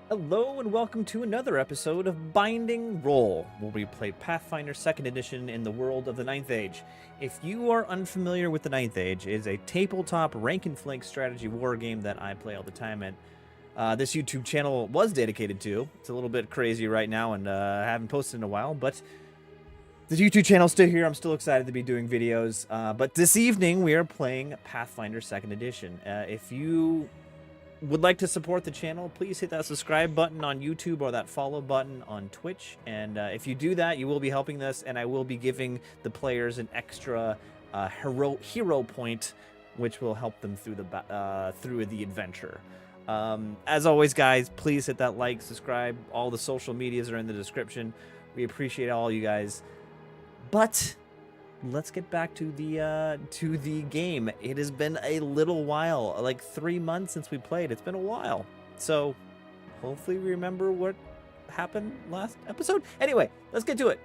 Hello and welcome to another episode of Binding Roll, where we play Pathfinder 2nd Edition in the world of the Ninth Age. If you are unfamiliar with the Ninth Age, it is a tabletop rank and flank strategy war game that I play all the time, and this YouTube channel was dedicated to. It's a little bit crazy right now, and I haven't posted in a while, but the YouTube channel's still here. I'm still excited to be doing videos, but this evening we are playing Pathfinder 2nd Edition. If you would like to support the channel, please hit that subscribe button on YouTube or that follow button on Twitch. And if you do that, you will be helping us, and I will be giving the players an extra hero point, which will help them through the adventure. As always, guys, please hit that like, subscribe. All the social medias are in the description. We appreciate all you guys. But let's get back to the game. It has been a little while, like 3 months since we played. It's been a while. So hopefully we remember what happened last episode. Anyway, let's get to it.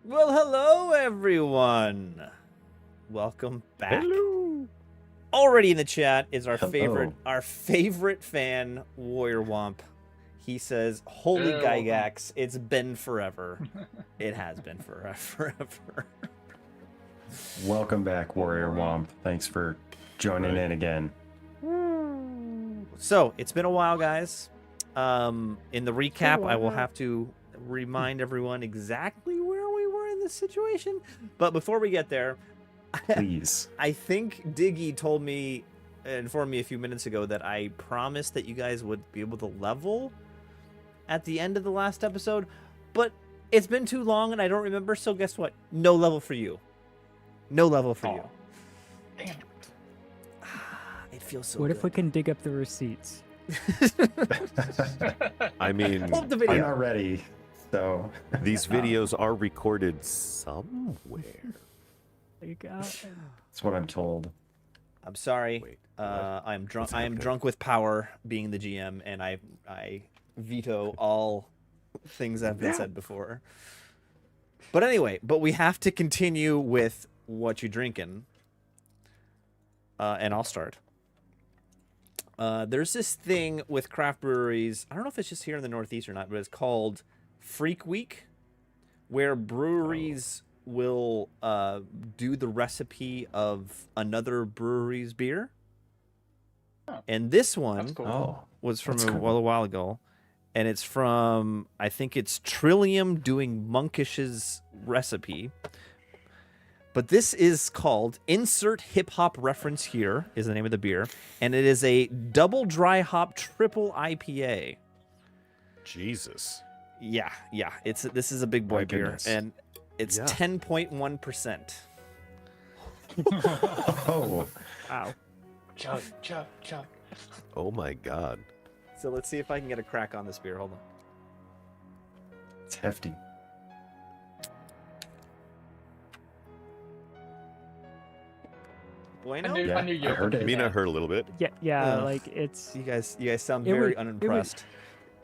Well, hello everyone. Welcome back. Hello. Already in the chat is our Hello. favorite fan, Warrior Womp. He says, "Holy Yeah, Gygax, it's been forever." It has been forever. Welcome back, Warrior Womp. Thanks for joining in again. So it's been a while, guys. In the recap, I will have to remind everyone exactly where we were in this situation. But before we get there, Please. I think Diggy informed me a few minutes ago that I promised that you guys would be able to level at the end of the last episode, but it's been too long and I don't remember. So guess what? No level for you. No level for you. Damn. It feels so What good. if we can dig up the receipts? I mean, Pull up the I'm video. not ready, so. these videos are recorded somewhere. There you go. That's what I'm told. I'm sorry. Wait, I'm drunk. What's I am happening? drunk with power, being the GM, and I veto all things that have been said before. But anyway, we have to continue with what you drinking. And I'll start. There's this thing with craft breweries. I don't know if it's just here in the Northeast or not, but it's called Freak Week, where breweries will do the recipe of another brewery's beer. Oh, and this one that's cool. Oh. was from That's a cool. while ago, and it's from, I think it's Trillium doing Monkish's recipe. But this is called, insert hip hop reference here, is the name of the beer, and it is a double dry hop triple IPA. Jesus. Yeah, this is a big boy My beer, goodness. and it's Yeah. 10.1%. Oh. Wow. Chug. Oh my God. So let's see if I can get a crack on this beer. Hold on. It's hefty. Bueno? Yeah, I knew you I heard opened it. I mean, I heard a little bit. Yeah, Ugh. like it's You guys sound It very was- unimpressed.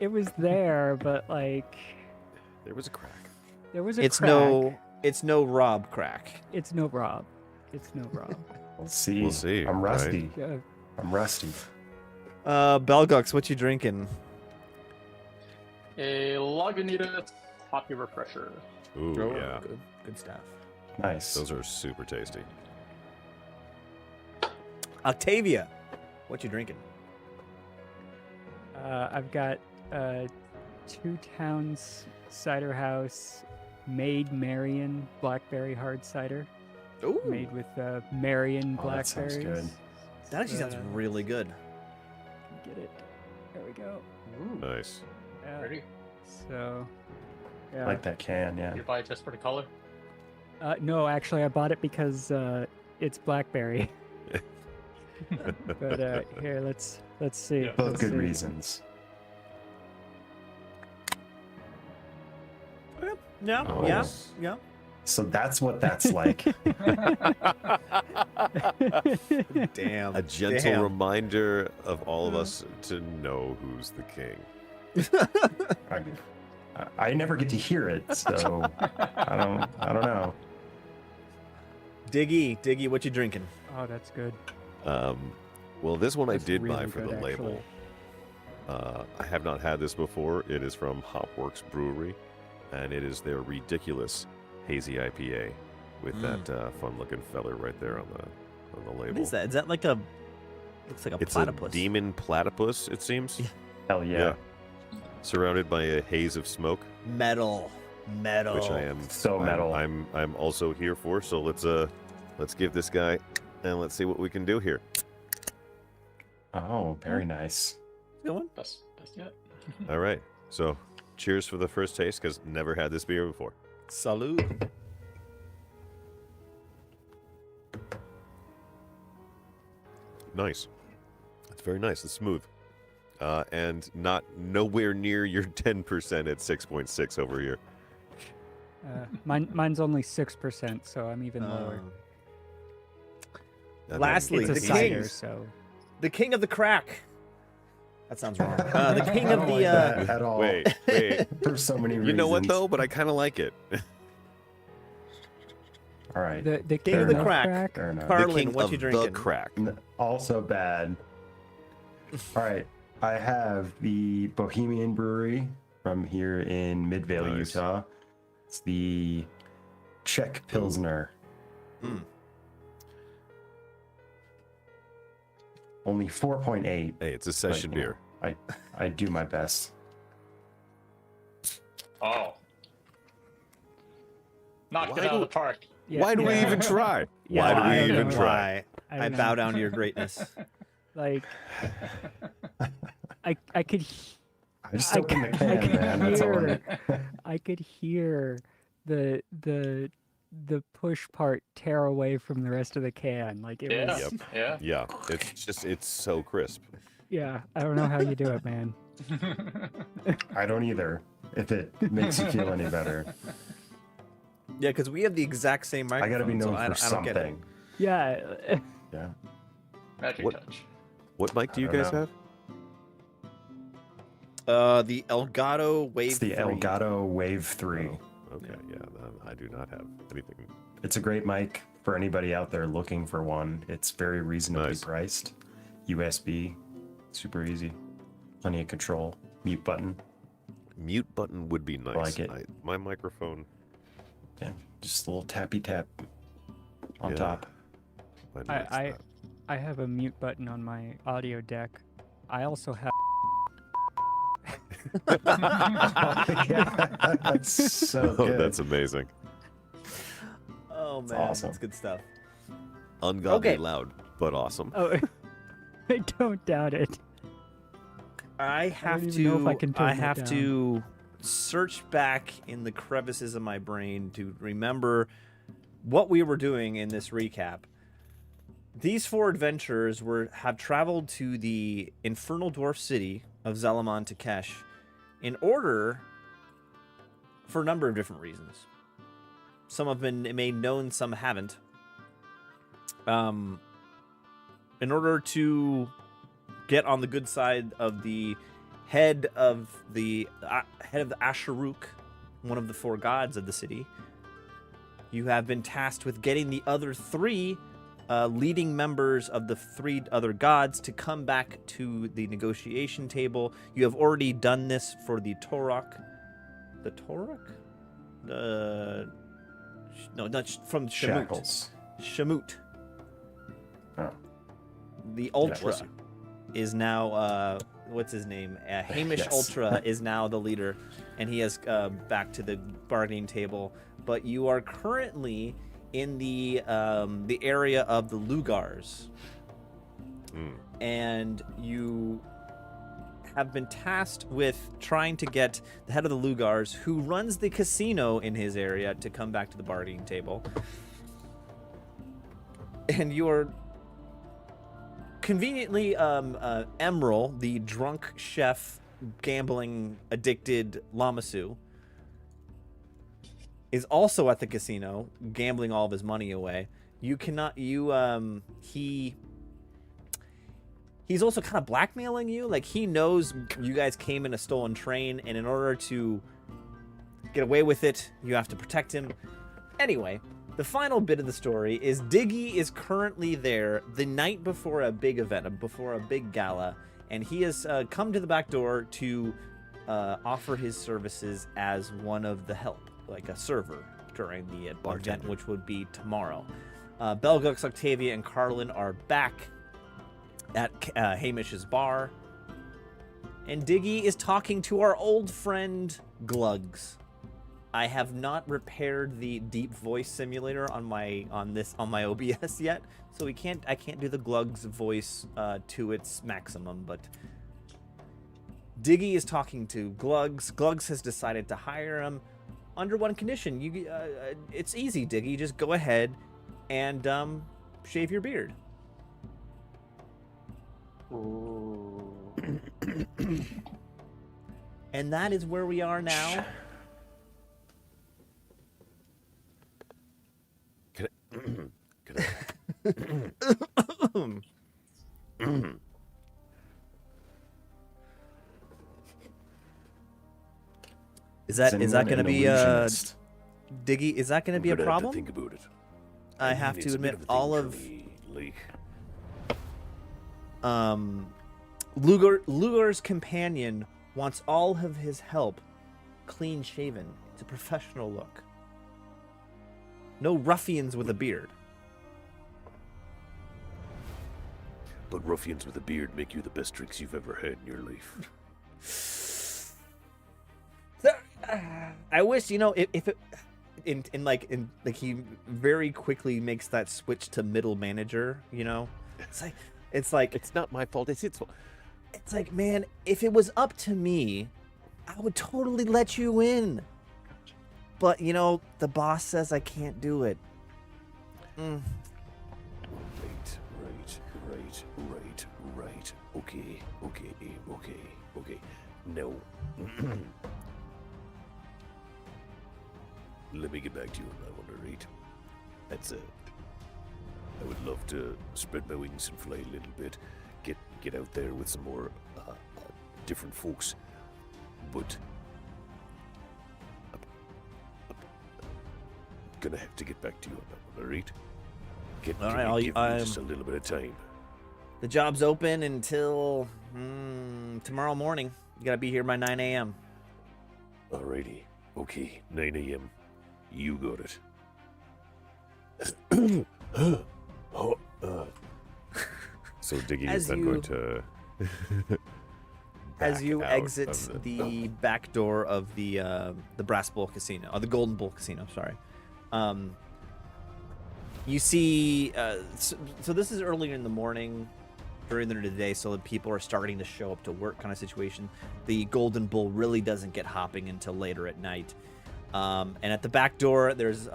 it was there, but like There was a crack. there was a It's crack. it's no Rob crack. It's no Rob. It's no Rob. We'll see. We'll see, I'm right? rusty. Yeah. I'm rusty. Belgux, what you drinking? A Lagunitas Hoppy Refresher. Ooh, Oh, yeah. good stuff. Nice. Those are super tasty. Octavia, what you drinking? I've got Two Towns Cider House Maid Marion Blackberry Hard Cider. Ooh, made with Marion Oh, that blackberries. sounds good. that actually sounds really good. Get it? There we go. Nice. Yeah. Ready? So, yeah. Like that can, yeah. You buy it just for the color? No, actually, I bought it because it's blackberry. But here, let's see. Yeah. Both Let's good see. reasons. Yeah, Oh. yeah, yeah. So that's what that's like. Damn. A gentle Damn. reminder of all of us to know who's the king. I never get to hear it, so I don't know. Diggy, what you drinking? Oh, that's good. Well, this one That's I did buy really for good, the label. I have not had this before. It is from Hopworks Brewery, and it is their ridiculous hazy IPA with that fun-looking feller right there on the label. What is that? Is that like a? Looks like a It's platypus. a demon platypus, it seems. Hell yeah. Surrounded by a haze of smoke, Metal. which I am So metal. I'm also here for. So let's give this guy and let's see what we can do here. Oh, very nice. Good one. Best yet. All right. So cheers for the first taste, because never had this beer before. Salud. Nice. It's very nice. It's smooth. And nowhere near your 10% at 6.6 over here. Mine's only 6%, so I'm even lower. And Lastly, It's a the cider, king. so The king of the crack. That sounds wrong. The king I of don't the. like that at all. Wait. For so many reasons. You know what though? But I kind of like it. All right. the King king of the of crack. Fair enough. Carlin, the king what of you drinking? the crack. Also bad. All right. I have the Bohemian Brewery from here in Midvale, Nice. Utah. It's the Czech Pilsner. Mm. Only 4.8. Hey, it's a session but, you beer. know, I do my best. Oh. Knocked Why it out of do- the park. yeah, Why do we yeah. even try? Yeah, Why do I we don't even know. try? I don't bow know. down to your greatness. Like, I could I just opened the can, man. That's all I I could hear the push part tear away from the rest of the can. Like it Yeah. was. Yep. Yeah. Yeah, it's so crisp. Yeah, I don't know how you do it, man. I don't either. If it makes you feel any better. Yeah, because we have the exact same I microphone. gotta be known so for I don't get it. something. Yeah. Yeah. Magic What- touch. What mic do you I don't guys know. have? The Elgato Wave. It's the 3. Elgato Wave 3. Oh, okay, yeah, I do not have anything. It's a great mic for anybody out there looking for one. It's very reasonably Nice. priced. USB, super easy. Plenty of control. Mute button. Mute button would be nice. like it. My microphone. Yeah, just a little tappy tap on Yeah. top. Mine likes that. I have a mute button on my audio deck. I also have. Yeah, that's so Oh, good. that's amazing. Oh man, awesome. that's good stuff. Ungodly Okay. loud, but awesome. Oh, I don't doubt it. I have even know if I can turn I that have down. to search back in the crevices of my brain to remember what we were doing in this recap. These four adventurers have traveled to the infernal dwarf city of Zalaman Takesh in order for a number of different reasons. Some have been made known, some haven't. In order to get on the good side of the head of the Asharuk, one of the four gods of the city, you have been tasked with getting the other three leading members of the three other gods to come back to the negotiation table. You have already done this for the Torok. The Torok? No, not from Shamut. Shackles. Shamut. Oh. The Ultra bless you. is now, what's his name? Hamish Yes. Ultra is now the leader, and he has back to the bargaining table. But you are currently in the area of the Lugars, and you have been tasked with trying to get the head of the Lugars, who runs the casino in his area, to come back to the bargaining table. And you're conveniently, Emerald, the drunk chef, gambling addicted Lamasu, is also at the casino, gambling all of his money away. You cannot, he's also kind of blackmailing you. Like, he knows you guys came in a stolen train, and in order to get away with it, you have to protect him. Anyway, the final bit of the story is Diggy is currently there the night before a big event, before a big gala, and he has come to the back door to offer his services as one of the help, like a server, during the event, which would be tomorrow. Belgux, Octavia, and Carlin are back at Hamish's bar, and Diggy is talking to our old friend Glugs. I have not repaired the deep voice simulator on my OBS yet, so I can't do the Glugs voice to its maximum. But Diggy is talking to Glugs. Glugs has decided to hire him under one condition. It's easy, Diggy. Just go ahead and shave your beard. Ooh. And that is where we are now. Is that going to be Diggy? Is that going to be a problem? Think about it. I have to admit, all of Lugar's companion wants all of his help clean shaven. It's a professional look. No ruffians with a beard. But ruffians with a beard make you the best drinks you've ever had in your life. I wish, if it he very quickly makes that switch to middle manager, it's like It's not my fault. It's like, man, if it was up to me, I would totally let you in. But, the boss says I can't do it. Right. Okay. No. Let me get back to you on that one, right? That's it. I would love to spread my wings and fly a little bit, get out there with some more different folks, but I'm gonna have to get back to you on that one, alright? All right, give me just a little bit of time. The job's open until tomorrow morning. You gotta be here by 9 a.m. Alrighty. Okay, 9 a.m. You got it. So Diggy is then going to as you back out exit of the back door of the Brass Bull Casino, or the Golden Bull Casino, sorry. You see, so this is earlier in the morning, during the day, so that people are starting to show up to work, kind of situation. The Golden Bull really doesn't get hopping until later at night. And at the back door, there's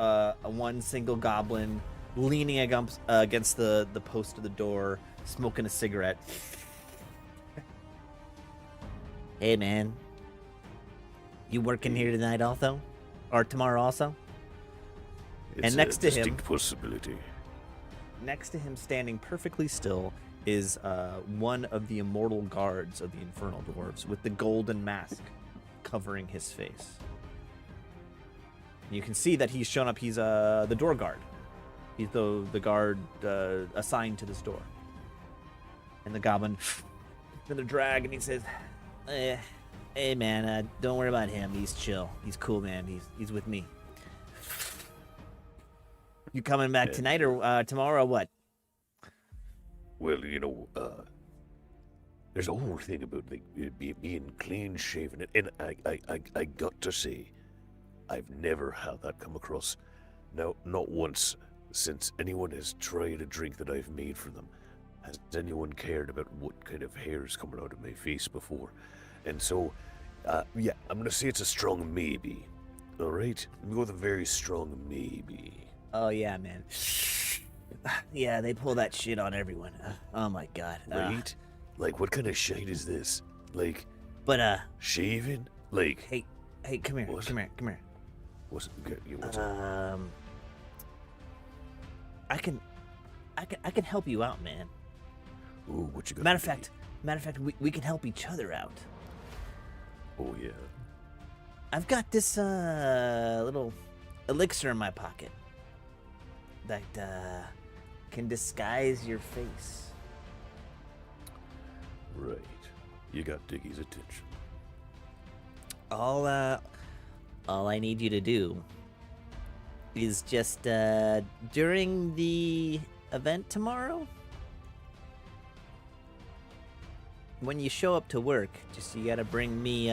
one single goblin leaning against the post of the door, smoking a cigarette. Hey, man. You working here tonight also? Or tomorrow also? It's and next a to him, distinct possibility. next to him, standing perfectly still, is one of the immortal guards of the Infernal Dwarves with the golden mask covering his face. You can see that he's shown up. He's the door guard. He's the guard assigned to this door. And the goblin, another drag, and he says, "Hey man, don't worry about him. He's chill. He's cool, man. He's with me. You coming back tonight or tomorrow or what?" Well, there's a whole thing about being clean shaven, and I got to say, I've never had that come across. Now, not once since anyone has tried a drink that I've made for them, has anyone cared about what kind of hair is coming out of my face before? And so, yeah, I'm gonna say it's a strong maybe. All right, I'm going with a very strong maybe. Oh yeah, man. Yeah, they pull that shit on everyone. Oh my god. Right? Like, what kind of shite is this? Like, But shaving? Like, hey, come here, What? come here. what's up? I can help you out, man. Ooh, what you got? Matter of fact, we can help each other out. Oh yeah. I've got this little elixir in my pocket that can disguise your face. Right. You got Diggy's attention. All I need you to do is just during the event tomorrow, when you show up to work, you gotta bring me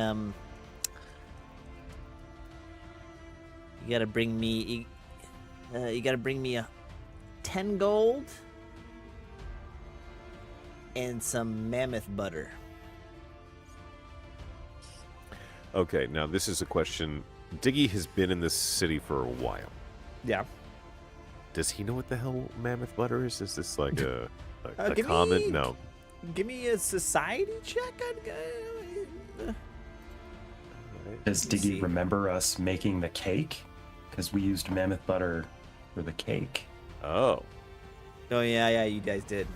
you gotta bring me a 10 gold and some mammoth butter. Okay, now this is a question. Diggy has been in this city for a while. Yeah. Does he know what the hell mammoth butter is? Is this like a give common? me- No. Give me a society check. Does Let me Diggy see. remember us making the cake? Because we used mammoth butter for the cake. Oh. Oh yeah, you guys did.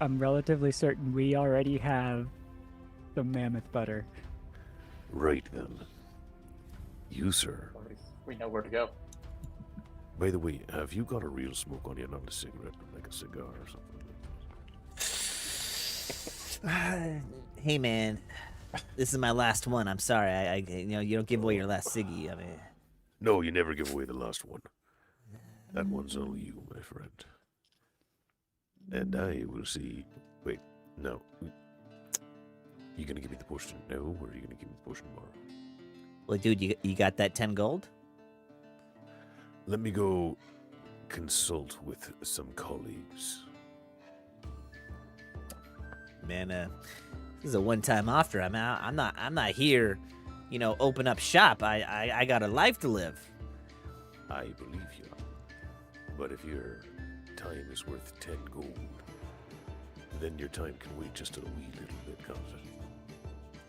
I'm relatively certain we already have the mammoth butter. Right then. You, sir. We know where to go. By the way, have you got a real smoke on you, not a cigarette, like a cigar or something? Hey man, this is my last one. I'm sorry. I you don't give away your last ciggy. I mean, No, you never give away the last one. That one's all you, my friend. And I will see. Wait, no. You gonna give me the potion now, or are you gonna give me the potion tomorrow? well, dude, you got that 10 gold? Let me go consult with some colleagues. Man, this is a one-time offer. I'm not here, open up shop. I got a life to live. I believe you. But if your time is worth 10 gold, then your time can wait just a wee little bit, can't it?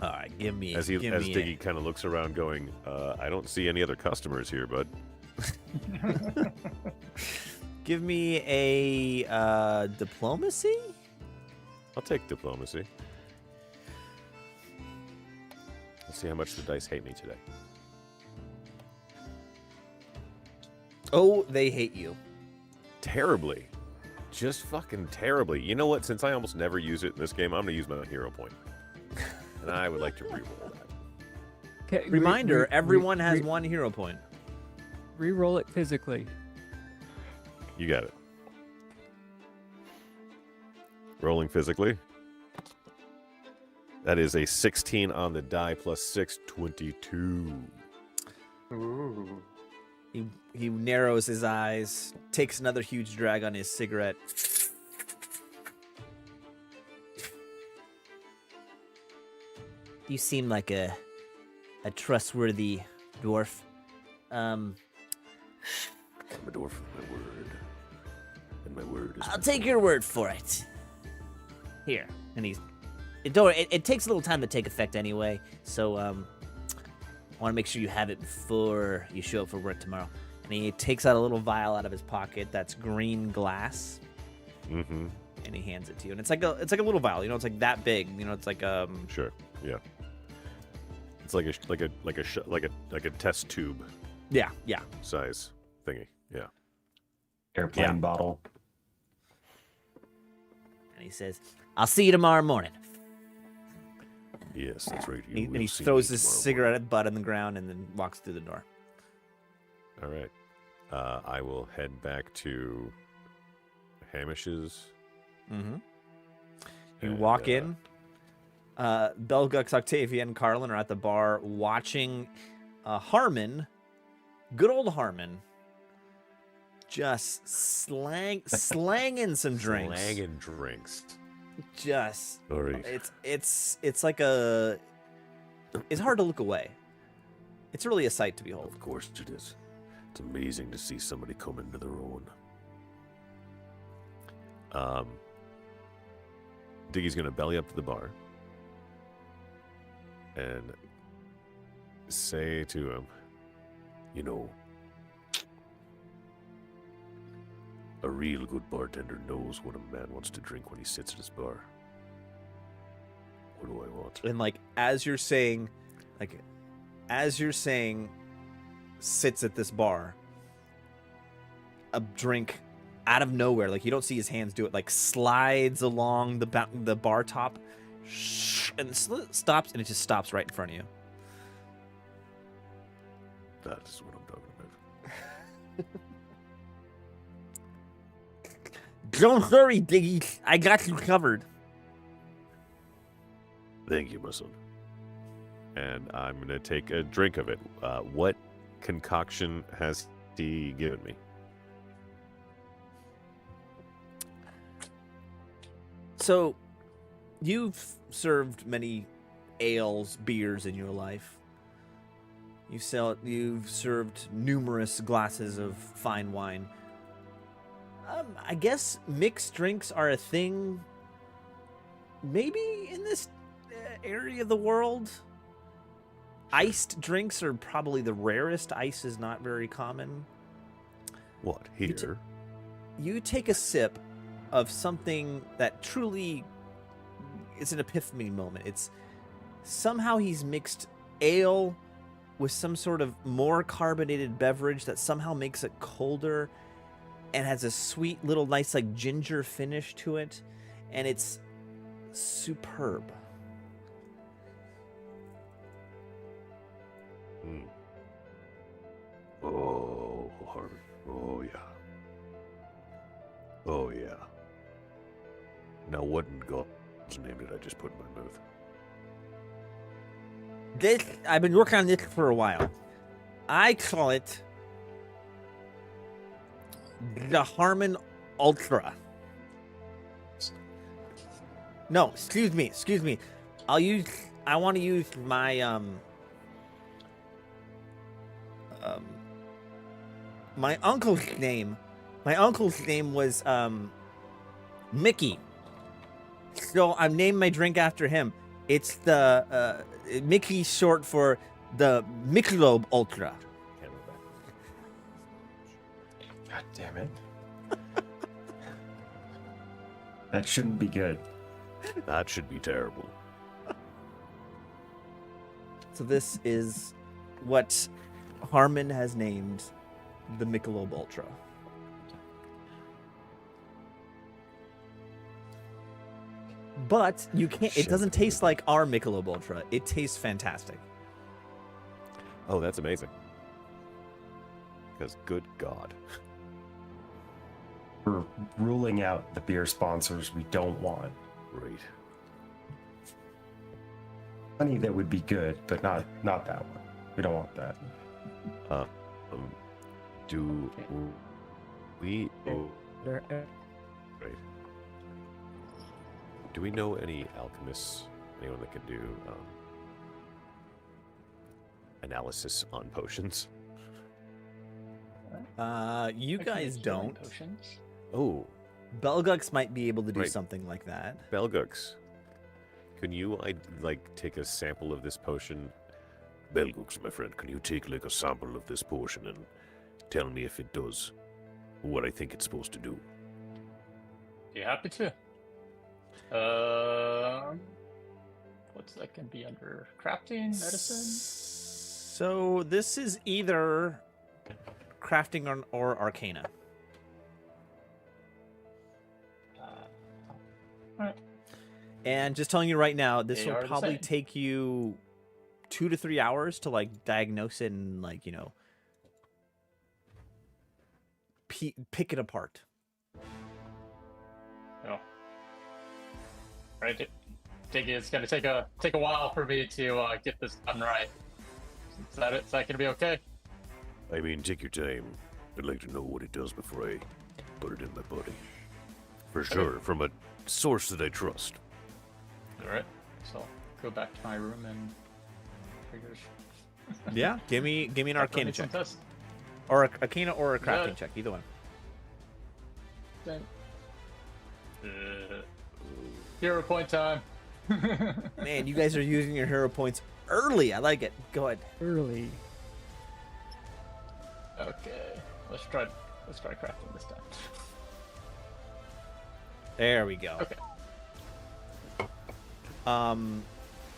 All right, give me. As Diggy kind of looks around, going, "I don't see any other customers here, bud." Give me a diplomacy. I'll take diplomacy. Let's see how much the dice hate me today. Oh, they hate you. Terribly. Just fucking terribly. You know what? Since I almost never use it in this game, I'm going to use my hero point. And I would like to reroll that. Okay, Reminder: everyone has one hero point. Re-roll it physically. You got it. Rolling physically. That is a 16 on the die plus 6, 22. Ooh. He narrows his eyes, takes another huge drag on his cigarette. You seem like a trustworthy dwarf. I'm a dwarf of my word. And my word is... I'll take your word for it. Here, and it takes a little time to take effect anyway, so I want to make sure you have it before you show up for work tomorrow. And he takes out a little vial out of his pocket that's green glass, Mm-hmm. and he hands it to you. And it's like a little vial, it's like that big, it's like Sure. Yeah. It's like a test tube yeah. size thingy. Yeah. Airplane Yeah. bottle. And he says, "I'll see you tomorrow morning." Yes, that's right. And You he will see throws me his tomorrow cigarette butt on the ground and then walks through the door. morning. All right. I will head back to Hamish's. Mm-hmm. You And, walk in. Belgux, Octavia, and Carlin are at the bar watching Harmon, good old Harmon, just slanging some drinks. Slanging drinks. Just All right. it's like a. It's hard to look away. It's really a sight to behold. Of course it is. It's amazing to see somebody come into their own. Diggy's gonna belly up to the bar and say to him, you know, a real good bartender knows what a man wants to drink when he sits at his bar. What do I want? And like as you're saying sits at this bar, a drink out of nowhere, like you don't see his hands do it, like slides along the bar top and stops, and it just stops right in front of you. That is what I'm talking about. Don't worry, Diggy, I got you covered. Thank you, my son. And I'm going to take a drink of it. What concoction has he given me? So, you've served many ales, beers in your life. You've served numerous glasses of fine wine. I guess mixed drinks are a thing maybe in this area of the world. Iced drinks are probably the rarest. Ice is not very common. What, here? You take a sip of something that truly is an epiphany moment. It's somehow he's mixed ale with some sort of more carbonated beverage that somehow makes it colder and has a sweet little nice like ginger finish to it, and it's superb. Oh, Harvey. Oh, yeah. Oh, yeah. Now, what in God's name did I just put in my mouth? This, I've been working on this for a while. I call it the Harmon Ultra. No, excuse me. I want to use my my uncle's name. My uncle's name was Mickey. So I've named my drink after him. It's the Mickey, short for the Michelob Ultra. God damn it. That shouldn't be good. That should be terrible. So this is what Harmon has named the Michelob Ultra. But you can't. It doesn't taste like our Michelob Ultra. It tastes fantastic. Oh, that's amazing. Because good God. We're ruling out the beer sponsors we don't want. Right. Honey, that would be good, but not that one. We don't want that. Do we... Oh, There- right. Do we know any alchemists? Anyone that can do analysis on potions? You I can guys make healing don't. Potions. Oh, Belgux might be able to do Right. something like that. Belgux. Can you, take a sample of this potion? Belgux, my friend, can you take, a sample of this potion and tell me if it does what I think it's supposed to do? Be happy to. What's that can be under crafting, medicine? So this is either crafting or arcana. Alright. And just telling you right now, this They will are the probably same. take you 2 to 3 hours to diagnose it and pick it apart. Oh. Right. Dig it's gonna take a while for me to get this done right. Is that gonna be okay? I mean, take your time. I'd like to know what it does before I put it in my body. For sure, from a source that I trust. Alright, so I'll go back to my room and figure. Yeah, give me an Arcana check, Test. or a Arcana or a Yeah. Crafting check, either one. Hero point time. Man, you guys are using your hero points early. I like it. Go ahead. Early. Okay, let's try crafting this time. There we go. Okay.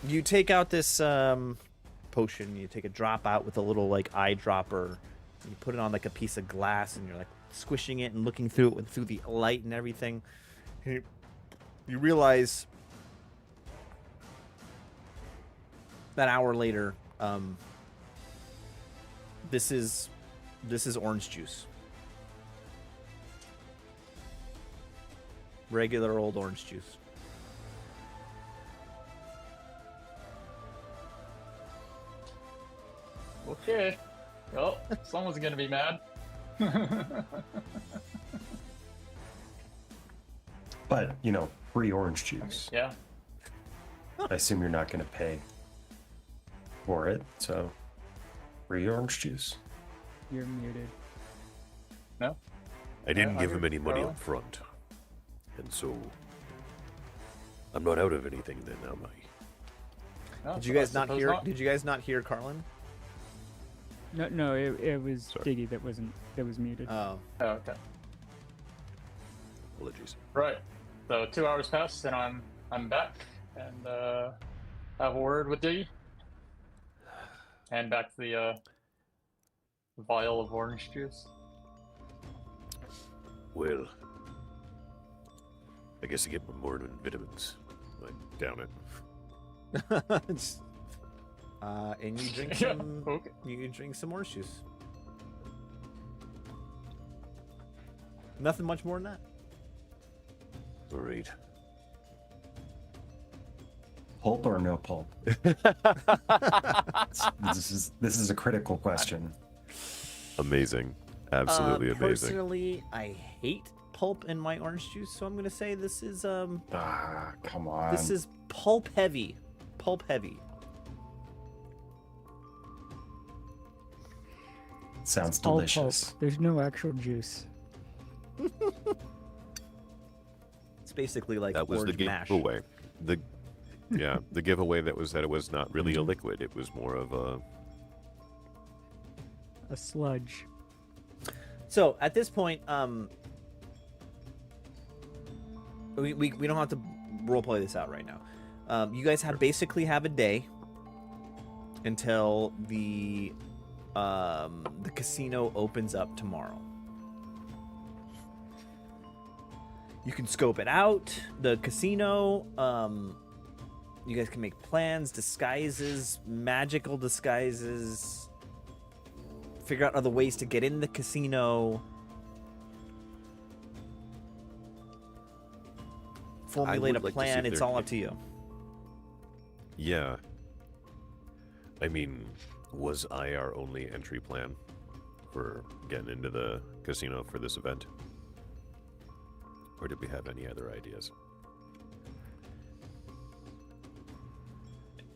You take out this potion. You take a drop out with a little like eyedropper. You put it on like a piece of glass, and you're like squishing it and looking through it through the light and everything. You realize that hour later, this is orange juice. Regular old orange juice. Okay. Well, someone's gonna be mad. But, free orange juice. Yeah. I assume you're not going to pay for it, so free orange juice. You're muted. No. I didn't give I him any money agree. up front. And so I'm not out of anything then, am I? No, Did you I guys not suppose hear? Did you guys not hear Carlin? No, it was Sorry. Diggy that was muted. Oh, Oh, okay. Apologies. Right. So 2 hours pass, and I'm back, and have a word with Diggy. Hand back the vial of orange juice. Well, I guess I get my morning vitamins. I down it. and you drink Yeah, some. okay. You drink some orange juice. Nothing much more than that. All right. Pulp or no pulp? This is a critical question. Amazing. Absolutely amazing. Personally, I hate pulp in my orange juice, so I'm gonna say this is Come on. this is pulp heavy. Pulp heavy. Sounds All delicious. pulp. There's no actual juice. It's basically like That was the orange mash. giveaway. The giveaway that it was not really a liquid. It was more of a A sludge. So at this point, we don't have to roleplay this out right now. You guys basically have a day until the casino opens up tomorrow. You can scope it out. The casino. You guys can make plans, disguises, magical disguises. Figure out other ways to get in the casino. Formulate a would like to see plan. if It's there- all up to you. Yeah. I mean, was I our only entry plan for getting into the casino for this event? Or did we have any other ideas?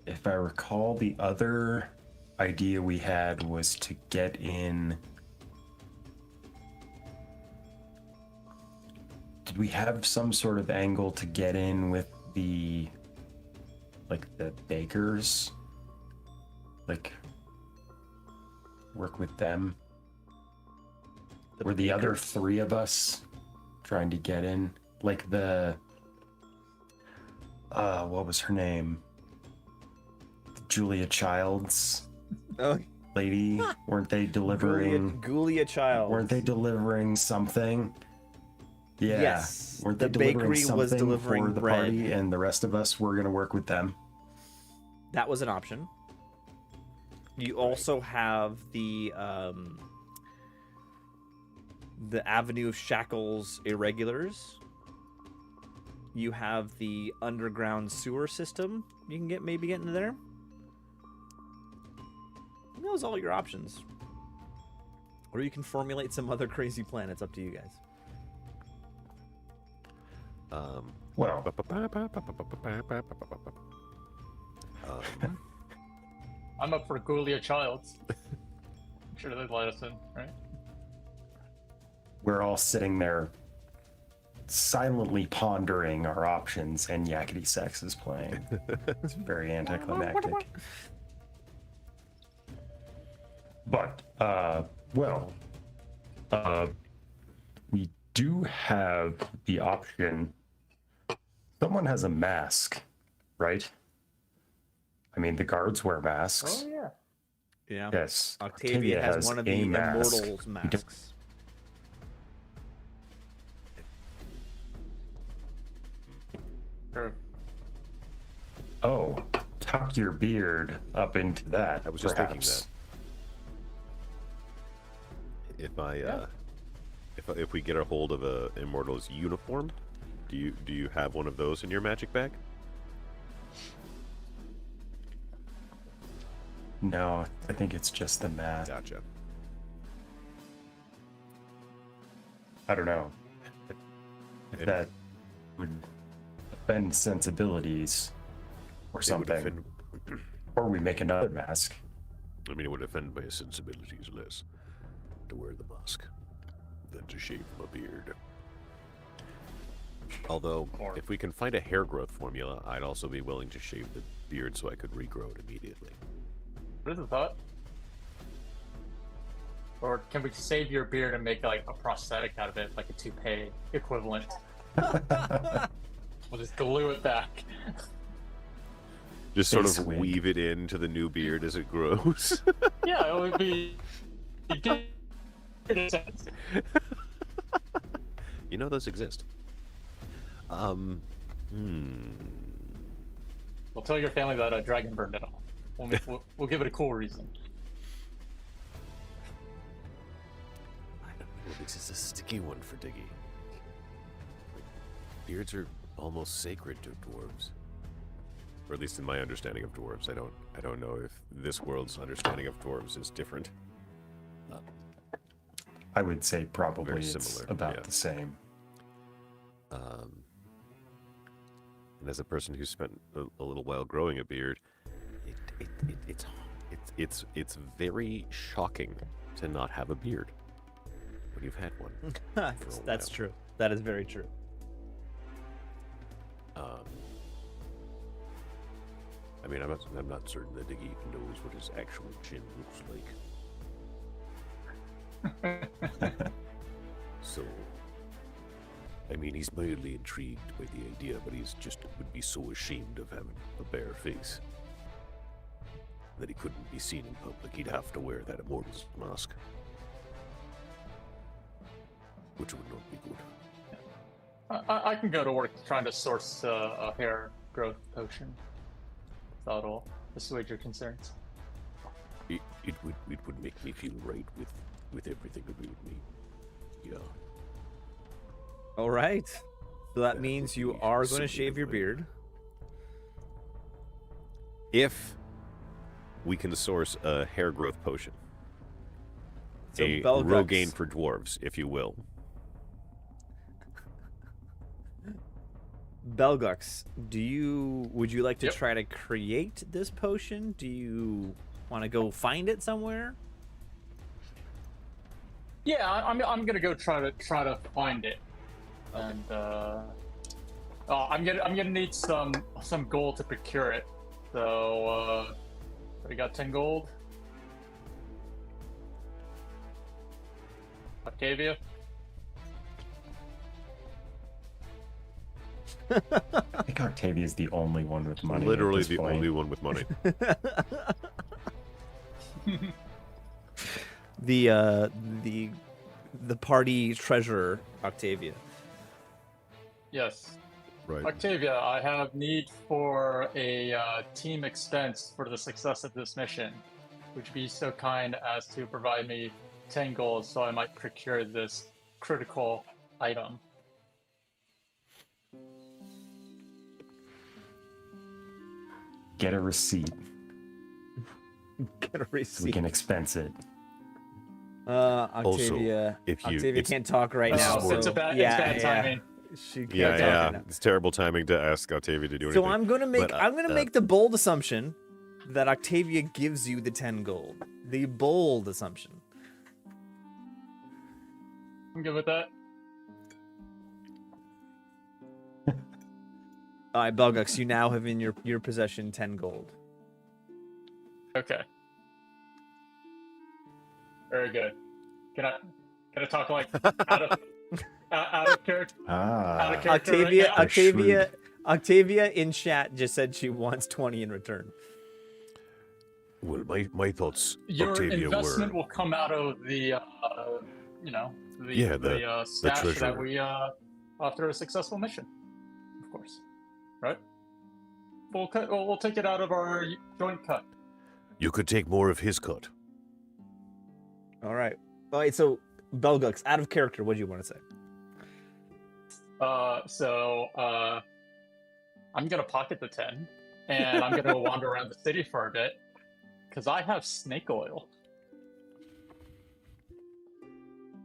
If I recall, the other idea we had was to get in. Did we have some sort of angle to get in with the bakers? Like, work with them? Were the other three of us trying to get in? Like what was her name? Julia Childs Oh, lady. Weren't they delivering? Gulia Child. Weren't they delivering something? Yeah. Yes, Weren't the they delivering bakery was something delivering for the bread. party, and the rest of us were gonna work with them? That was an option. You also have the Avenue of Shackles irregulars. You have the underground sewer system. You can maybe get into there. Those are all your options. Or you can formulate some other crazy plan. It's up to you guys. Well, I'm up for Ghoulia Childs. I'm sure they'd let us in, right? we're all sitting there silently pondering our options, and Yakety Sax is playing. It's very anticlimactic. But, we do have the option. Someone has a mask, right? I mean, the guards wear masks. Oh yeah. Yeah. Yes. Octavia has one of the a mask. Immortals We don't- masks. Sure. Oh, tuck your beard up into that. I was just thinking perhaps. that. If we get a hold of a Immortal's uniform, do you have one of those in your magic bag? No, I think it's just the mask. Gotcha. I don't know. If that would offend sensibilities or It would something. offend- Or we make another mask. I mean, it would offend my sensibilities less to wear the mask than to shave my beard. Although, Or- if we can find a hair growth formula, I'd also be willing to shave the beard so I could regrow it immediately. What is the thought? Or can we save your beard and make like a prosthetic out of it, like a toupee equivalent? We'll just glue it back. Just sort Face of wig. weave it into the new beard as it grows. Yeah, it would be. Sense. You know those exist. We'll tell your family that a dragon burned it off. We'll give it a cool reason. I don't know. This is a sticky one for Diggy. Beards are almost sacred to dwarves, or at least in my understanding of dwarves. I don't know if this world's understanding of dwarves is different. I would say probably Very it's similar, about yeah. the same. And as a person who spent a little while growing a beard, it's very shocking to not have a beard when you've had one. That's true. That is very true. I mean, I'm not certain that Diggy knows what his actual chin looks like. So, I mean, he's mildly intrigued by the idea, but would be so ashamed of having a bare face that he couldn't be seen in public. He'd have to wear that Immortal's mask, which would not be good. I can go to work trying to source a hair growth potion. That'll assuage your concerns. It would make me feel right with everything about me. Yeah. All right. So that That means would you be are going to something shave your like- beard. If we can source a hair growth potion, So a Belgux- Rogaine for dwarves, if you will. Belgux, would you like to Yep. try to create this potion? Do you want to go find it somewhere? Yeah, I'm gonna go try to find it, and I'm gonna need some gold to procure it. So we got 10 gold. Octavia. I think Octavia is the only one with money. at Literally this the point. only one with money. The party treasurer, Octavia. Yes. Right. Octavia, I have need for a team expense for the success of this mission. Would you be so kind as to provide me 10 gold so I might procure this critical item? Get a receipt Get a so we receipt. can expense it. Octavia. if you- Octavia it's- can't talk right it's now. more- It's So, a bad, yeah, it's bad timing. She can't Yeah, talk yeah. right now. It's terrible timing to ask Octavia to do So anything. I'm gonna make But, make the bold assumption that Octavia gives you the 10 gold. The bold assumption. I'm good with that. All right, Belgux, you now have in your possession 10 gold. Okay. Very good. Can I talk like out of out of character? Out of character Octavia, right now? Octavia, Octavia in chat just said she wants 20 in return. Well, my thoughts, Your Octavia, investment were will come out of the Yeah, the stash that treasure. we after a successful mission, of course, right? We'll take it out of our joint cut. you could take more of his cut. All right. All right, so Belgux, out of character, what do you want to say? I'm gonna pocket the 10, and I'm gonna wander around the city for a bit, because I have snake oil.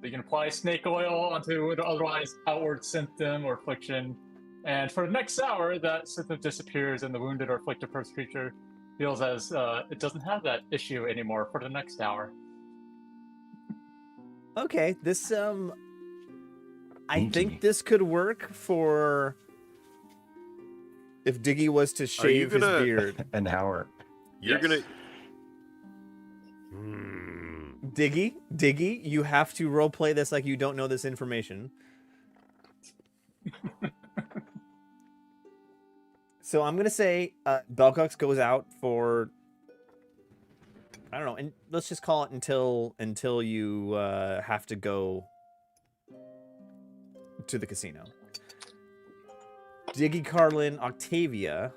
You can apply snake oil onto an otherwise outward symptom or affliction, and for the next hour, that symptom disappears, and the wounded or afflicted first creature feels as it doesn't have that issue anymore for the next hour. Okay, this I Thank think you. this could work for if Diggy was to shave his gonna- beard. An hour. You're Yes. gonna. Diggy, you have to roleplay this like you don't know this information. So I'm gonna say Belcox goes out for I don't know, and let's just call it until you have to go to the casino. Diggy, Carlin, Octavia,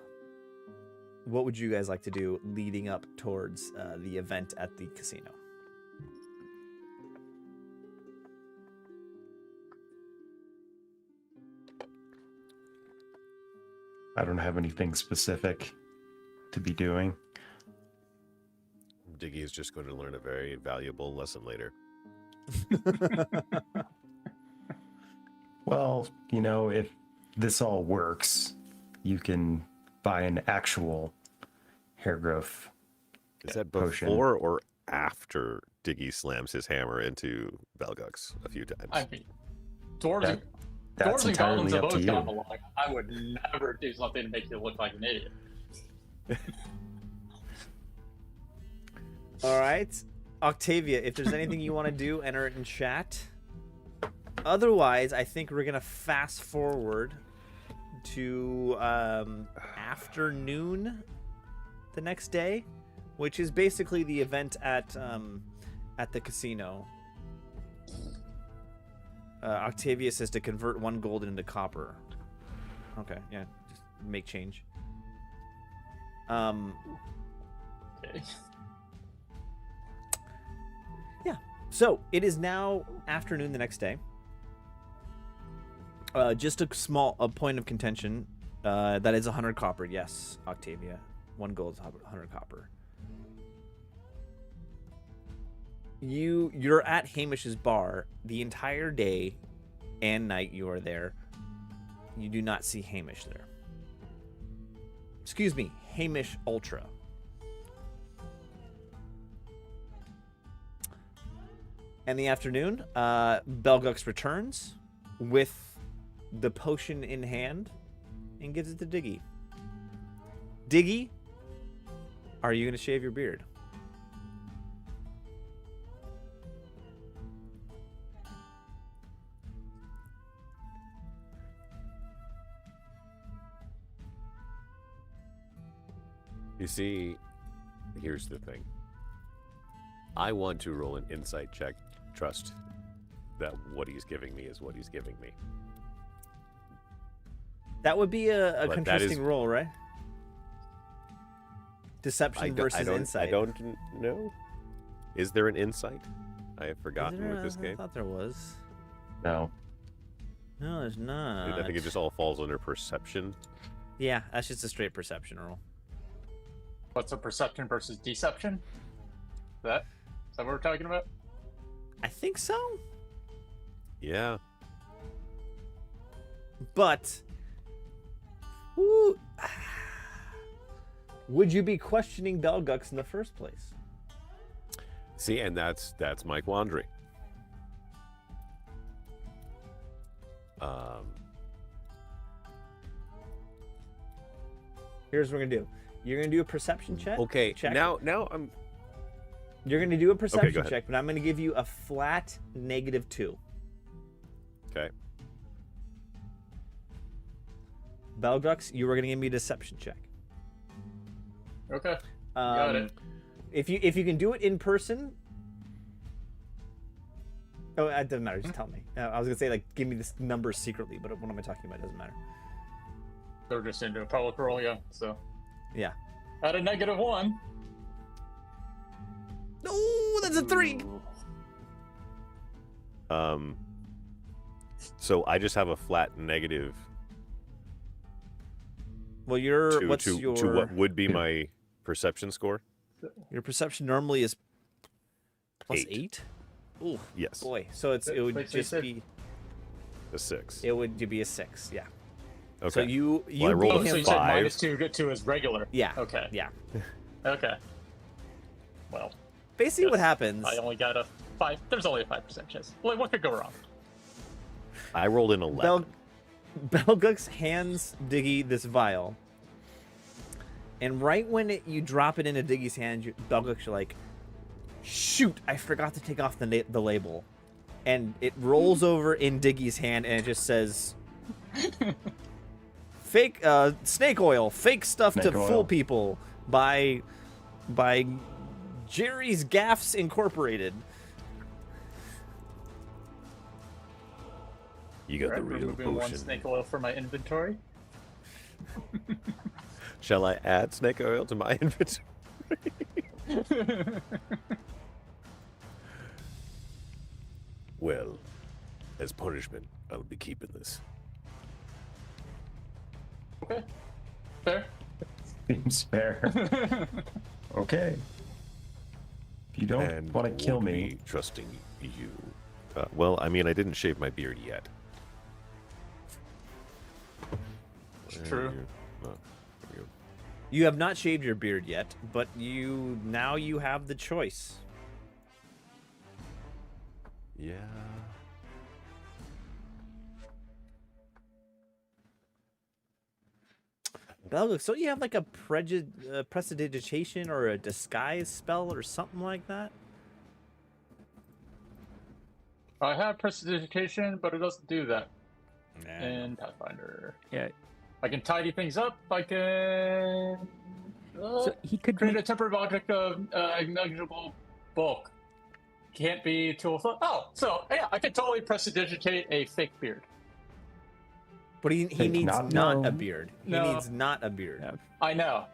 what would you guys like to do leading up towards the event at the casino? I don't have anything specific to be doing. Diggy is just going to learn a very valuable lesson later. Well, if this all works, you can buy an actual hair growth. Is that Potion. before or after Diggy slams his hammer into Belgux a few times? I mean, dwarves, That- That's dwarves and goblins entirely have up to always gotten you. along. I would never do something to make you look like an idiot. All right. Octavia, if there's anything you want to do, enter it in chat. Otherwise, I think we're going to fast forward to afternoon the next day, which is basically the event at the casino. Octavia says to convert 1 gold into copper. Okay, yeah, just make change. Okay. So it is now afternoon the next day. Just a point of contention. That is 100 copper. Yes, Octavia. 1 gold is 100 copper. You're at Hamish's bar the entire day and night. You are there. You do not see Hamish there. Excuse me, Hamish Ultra. In the afternoon, Belgux returns with the potion in hand and gives it to Diggy. Diggy, are you going to shave your beard? You see, here's the thing. I want to roll an insight check, trust that what he's giving me is what he's giving me. That would be a But that contrasting is- roll, right? Deception I versus don't, insight. I don't know. Is there an insight? I have Is forgotten there with this I game. thought there was. No. No, there's not. I think it just all falls under perception. Yeah, that's just a straight perception roll. What's a perception versus deception? Is that what we're talking about? I think so. Yeah. But ooh, would you be questioning Belgux in the first place? See, and that's my quandary. Here's what we're gonna do. You're gonna do a perception check. Okay. Check. Now I'm. You're gonna do a perception ahead. check, but I'm gonna give you a flat -2. Okay. Belgux, you were gonna give me a deception check. Okay. Got Um, it. if you can do it in person. Oh, it doesn't matter. Just tell me. I was gonna say like give me this number secretly, but what am I talking about? It doesn't matter. They're just into a public roll, yeah. So Yeah. at a -1. Oh, that's a 3. Ooh. So I just have a flat negative Well, your to, what's to, your to what would be my perception score. your perception normally is +8. 8. Ooh, Yes. boy. So it would Wait, so you just said- be A 6. it would be a 6. Yeah. Okay. So you I rolled beat a Oh, so him. you said 5. -2 get to his regular. Yeah. Okay. Yeah. Okay. Well, Basically, what Yes. happens? I only got a 5. There's only a 5% chance. Like, what could go wrong? I rolled an 11. Belgux hands Diggy this vial, and right when you drop it into Diggy's hand, Belgux, you're like, "Shoot! I forgot to take off the label," and it rolls over in Diggy's hand, and it just says, "Fake snake oil, fake stuff Snake to oil. fool people by Jerry's Gaffs Incorporated." You got the Alright, real removing 1 potion. snake oil from my inventory. Shall I add snake oil to my inventory? Well, as punishment, I'll be keeping this. Okay. Fair. Seems fair. Okay. If you don't And want to kill won't me, be trusting you. Well, I mean, I didn't shave my beard yet. True. There we go. You have not shaved your beard yet, but now you have the choice. Yeah. Belgux, don't you have like a prestidigitation or a disguise spell or something like that? I have prestidigitation, but it doesn't do that Nah. in Pathfinder. Yeah. I can tidy things up. I can So he could create make, a temporary object of negligible bulk. Can't be tool. Oh, so yeah, I could totally prestidigitate a fake beard. But he Fake needs not- not no. a beard. No. He needs not a beard. Yeah. I know.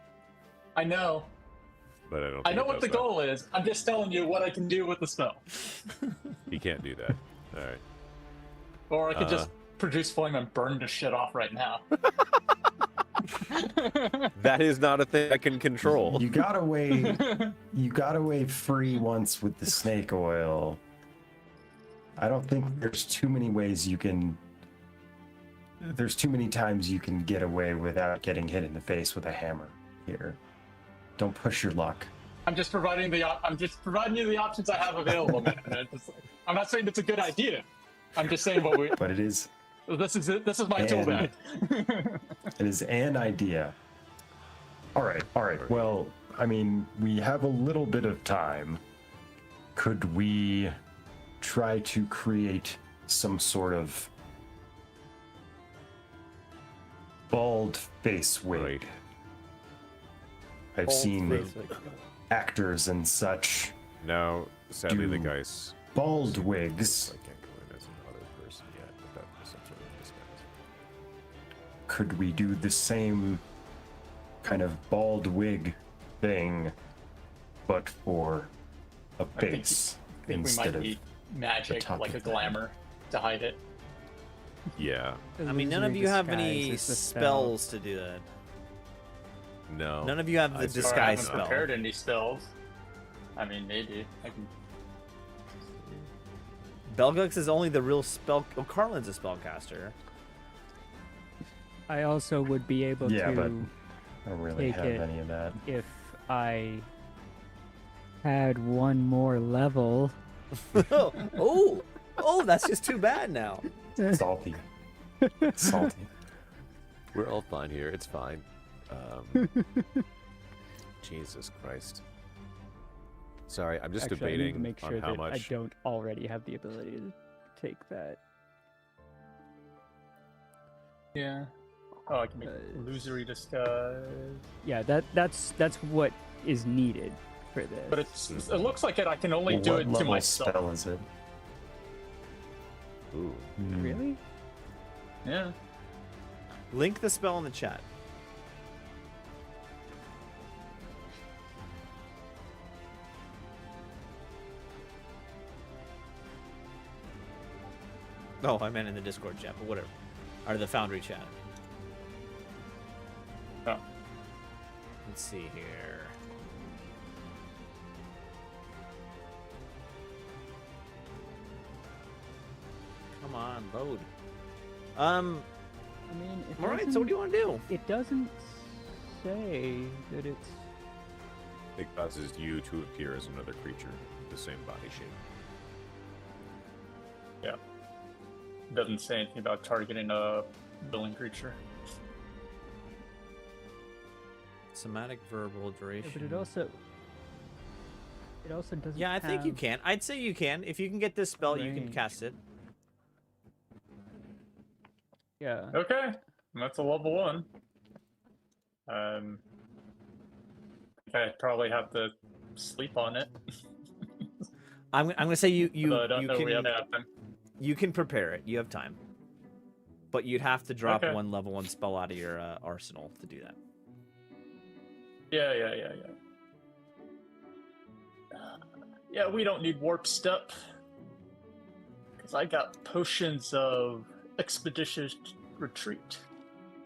But I don't. I think know it what does the that. goal is. I'm just telling you what I can do with the spell. He can't do that. All right. Or I could just produce flame and burn the shit off right now. That is not a thing I can control. you got away. You got away free once with the snake oil. I don't think there's too many ways you can. There's too many times you can get away without getting hit in the face with a hammer. Here, don't push your luck. I'm just providing you the options I have available, man. I'm not saying it's a good idea. I'm just saying what we. But it is. This is it. This is my tool And- bag. It is an idea. All right, all right. Well, I mean, we have a little bit of time. Could we try to create some sort of bald face wig? Right. I've Bald seen face wig. actors and such Now, sadly, the Do guy's. bald wigs. I can't go in as another person yet, but that's essentially what this guy is. Could we do the same kind of bald wig thing, but for a think- face I think we instead might of need magic, top like a of that. glamour, to hide it. Yeah. I mean, none of you have any spells to do that. No. None of you have I the just- Or I disguise haven't spell. prepared any spells. I mean, maybe I can. Belgux is only the real spell. Oh, Carlin's a spellcaster. I also would be able Yeah, to but I don't really take have it any of that. if I had one more level. Oh, that's just too bad now. Salty. Salty. We're all fine here. It's fine. Jesus Christ. Sorry, I'm just Actually, I need to debating make sure on how that much. I don't already have the ability to take that. Yeah. Oh, I can make illusory disguise. Yeah, that's what is needed for this. But it looks like I can only do What it to level myself. spell is it? Ooh. Really? Yeah. Link the spell in the chat. Oh, I meant in the Discord chat, but whatever. Or the Foundry chat. Oh. Let's see here. Come on, load. I mean, it All right. So what doesn't- do you want to do? It doesn't say that it's. It causes you to appear as another creature with the same body shape. Yeah. Doesn't say anything about targeting a willing creature. Somatic, verbal, Yeah, duration. but it also. It also doesn't. Yeah, I think you have- can. I'd say you can. If you can get this spell, you can range. cast it. Yeah. Okay. That's a level 1. I think I probably have to sleep on it. I'm gonna say you Although I don't know we have can happen. you can prepare it. You have time, but you'd have to drop Okay. one level 1 spell out of your arsenal to do that. Yeah. Yeah, we don't need warp step. Because I got potions of expeditious retreat.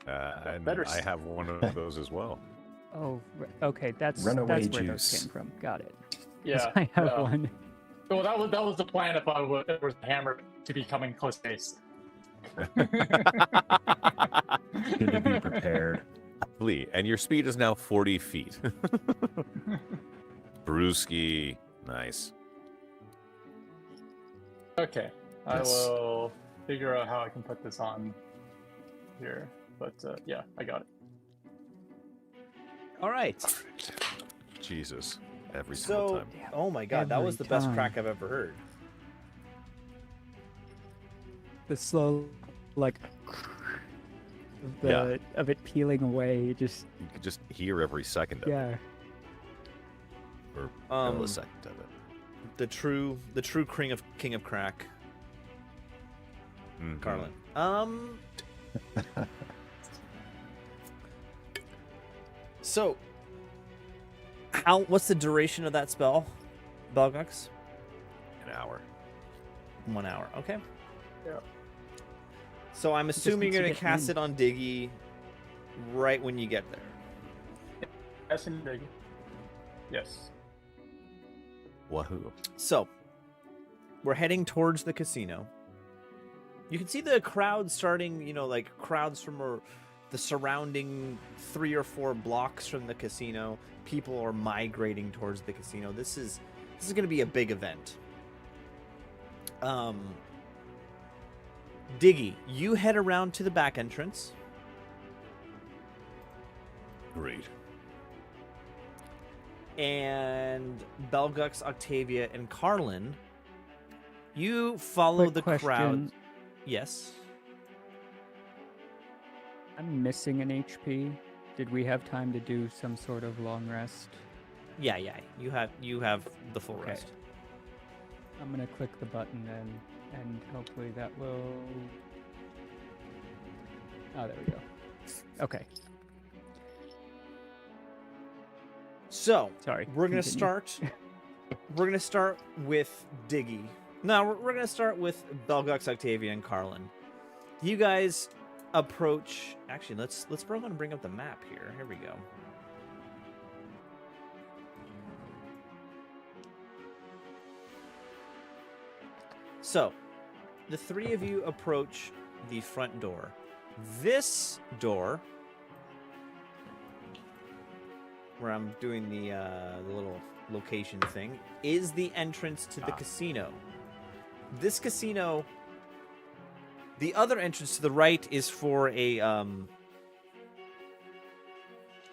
And better I have one of those as well. Oh, okay. That's Runaway where those juice. came from. Got it. 'Cause Yeah. I have yeah. one. Well, that was the plan if I was hammered to be coming close base. Good to be prepared. Lee, and your speed is now 40 feet. Brewski. Nice. Okay, I Yes. will figure out how I can put this on here. But yeah, I got it. All right. Jesus. Every single So, time. oh my god, that was Every the best time. crack I've ever heard. The slow, like, of it peeling away. Just You could just hear every second of yeah. it. Or Um, millisecond of it. The true king of crack, Mhm. Carlin. So, what's the duration of that spell, Belgux? An hour. 1 hour. Okay. Yeah. So I'm assuming needs you're to gonna get cast in. it on Diggy right when you get there. Yes, indeed. Yes. Wahoo. So, we're heading towards the casino. You can see the crowd starting, like crowds from the surrounding 3 or 4 blocks from the casino. People are migrating towards the casino. This is going to be a big event. Diggy, you head around to the back entrance. Great. And Belgux, Octavia, and Carlin, you follow Quick the question. crowd. Yes. I'm missing an HP. Did we have time to do some sort of long rest? Yeah. You have the full Okay. rest. I'm gonna click the button then, and hopefully that will. Oh, there we go. Okay. So Sorry. we're gonna continue. start. We're gonna start with Diggy. No, we're gonna start with Belgux, Octavia, and Carlin. You guys approach. Actually, let's bring up the map here. Here we go. So, the three of you approach the front door. This door, where I'm doing the little location thing, is the entrance to the casino. This casino, the other entrance to the right is for a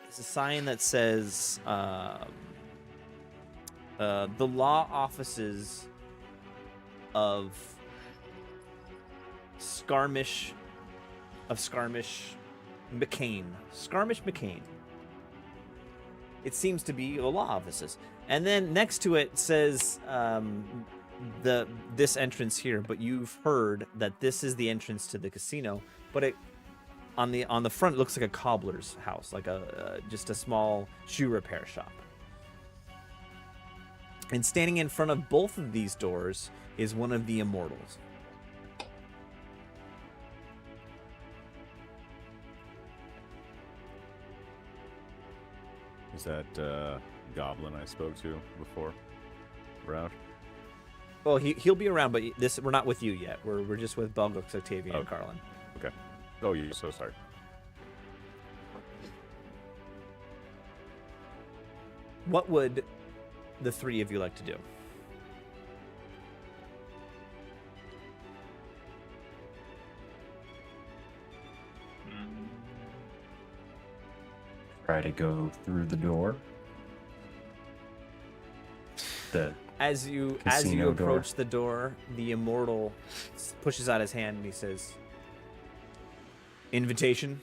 it's a sign that says the law offices of Scarmish McCain. Scarmish McCain. It seems to be the law offices. And then next to it says this entrance here, but you've heard that this is the entrance to the casino, but it on the front it looks like a cobbler's house, like just a small shoe repair shop. And standing in front of both of these doors is one of the immortals. Is that Goblin I spoke to before? Around? Well, he'll be around, but we're not with you yet. We're just with Belgox, Octavian, and Carlin. Okay. Oh, you're so sorry. What would the three of you like to do? Try to go through the door. As you approach the door, the immortal pushes out his hand and he says, "Invitation."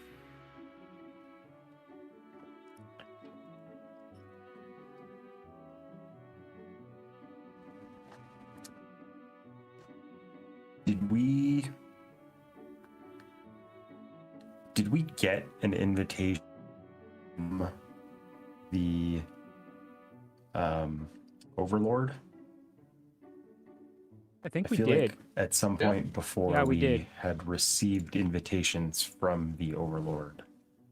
Did we get an invitation from the Overlord? I think I we feel did. like at some point before Yeah, we did. had received invitations from the Overlord.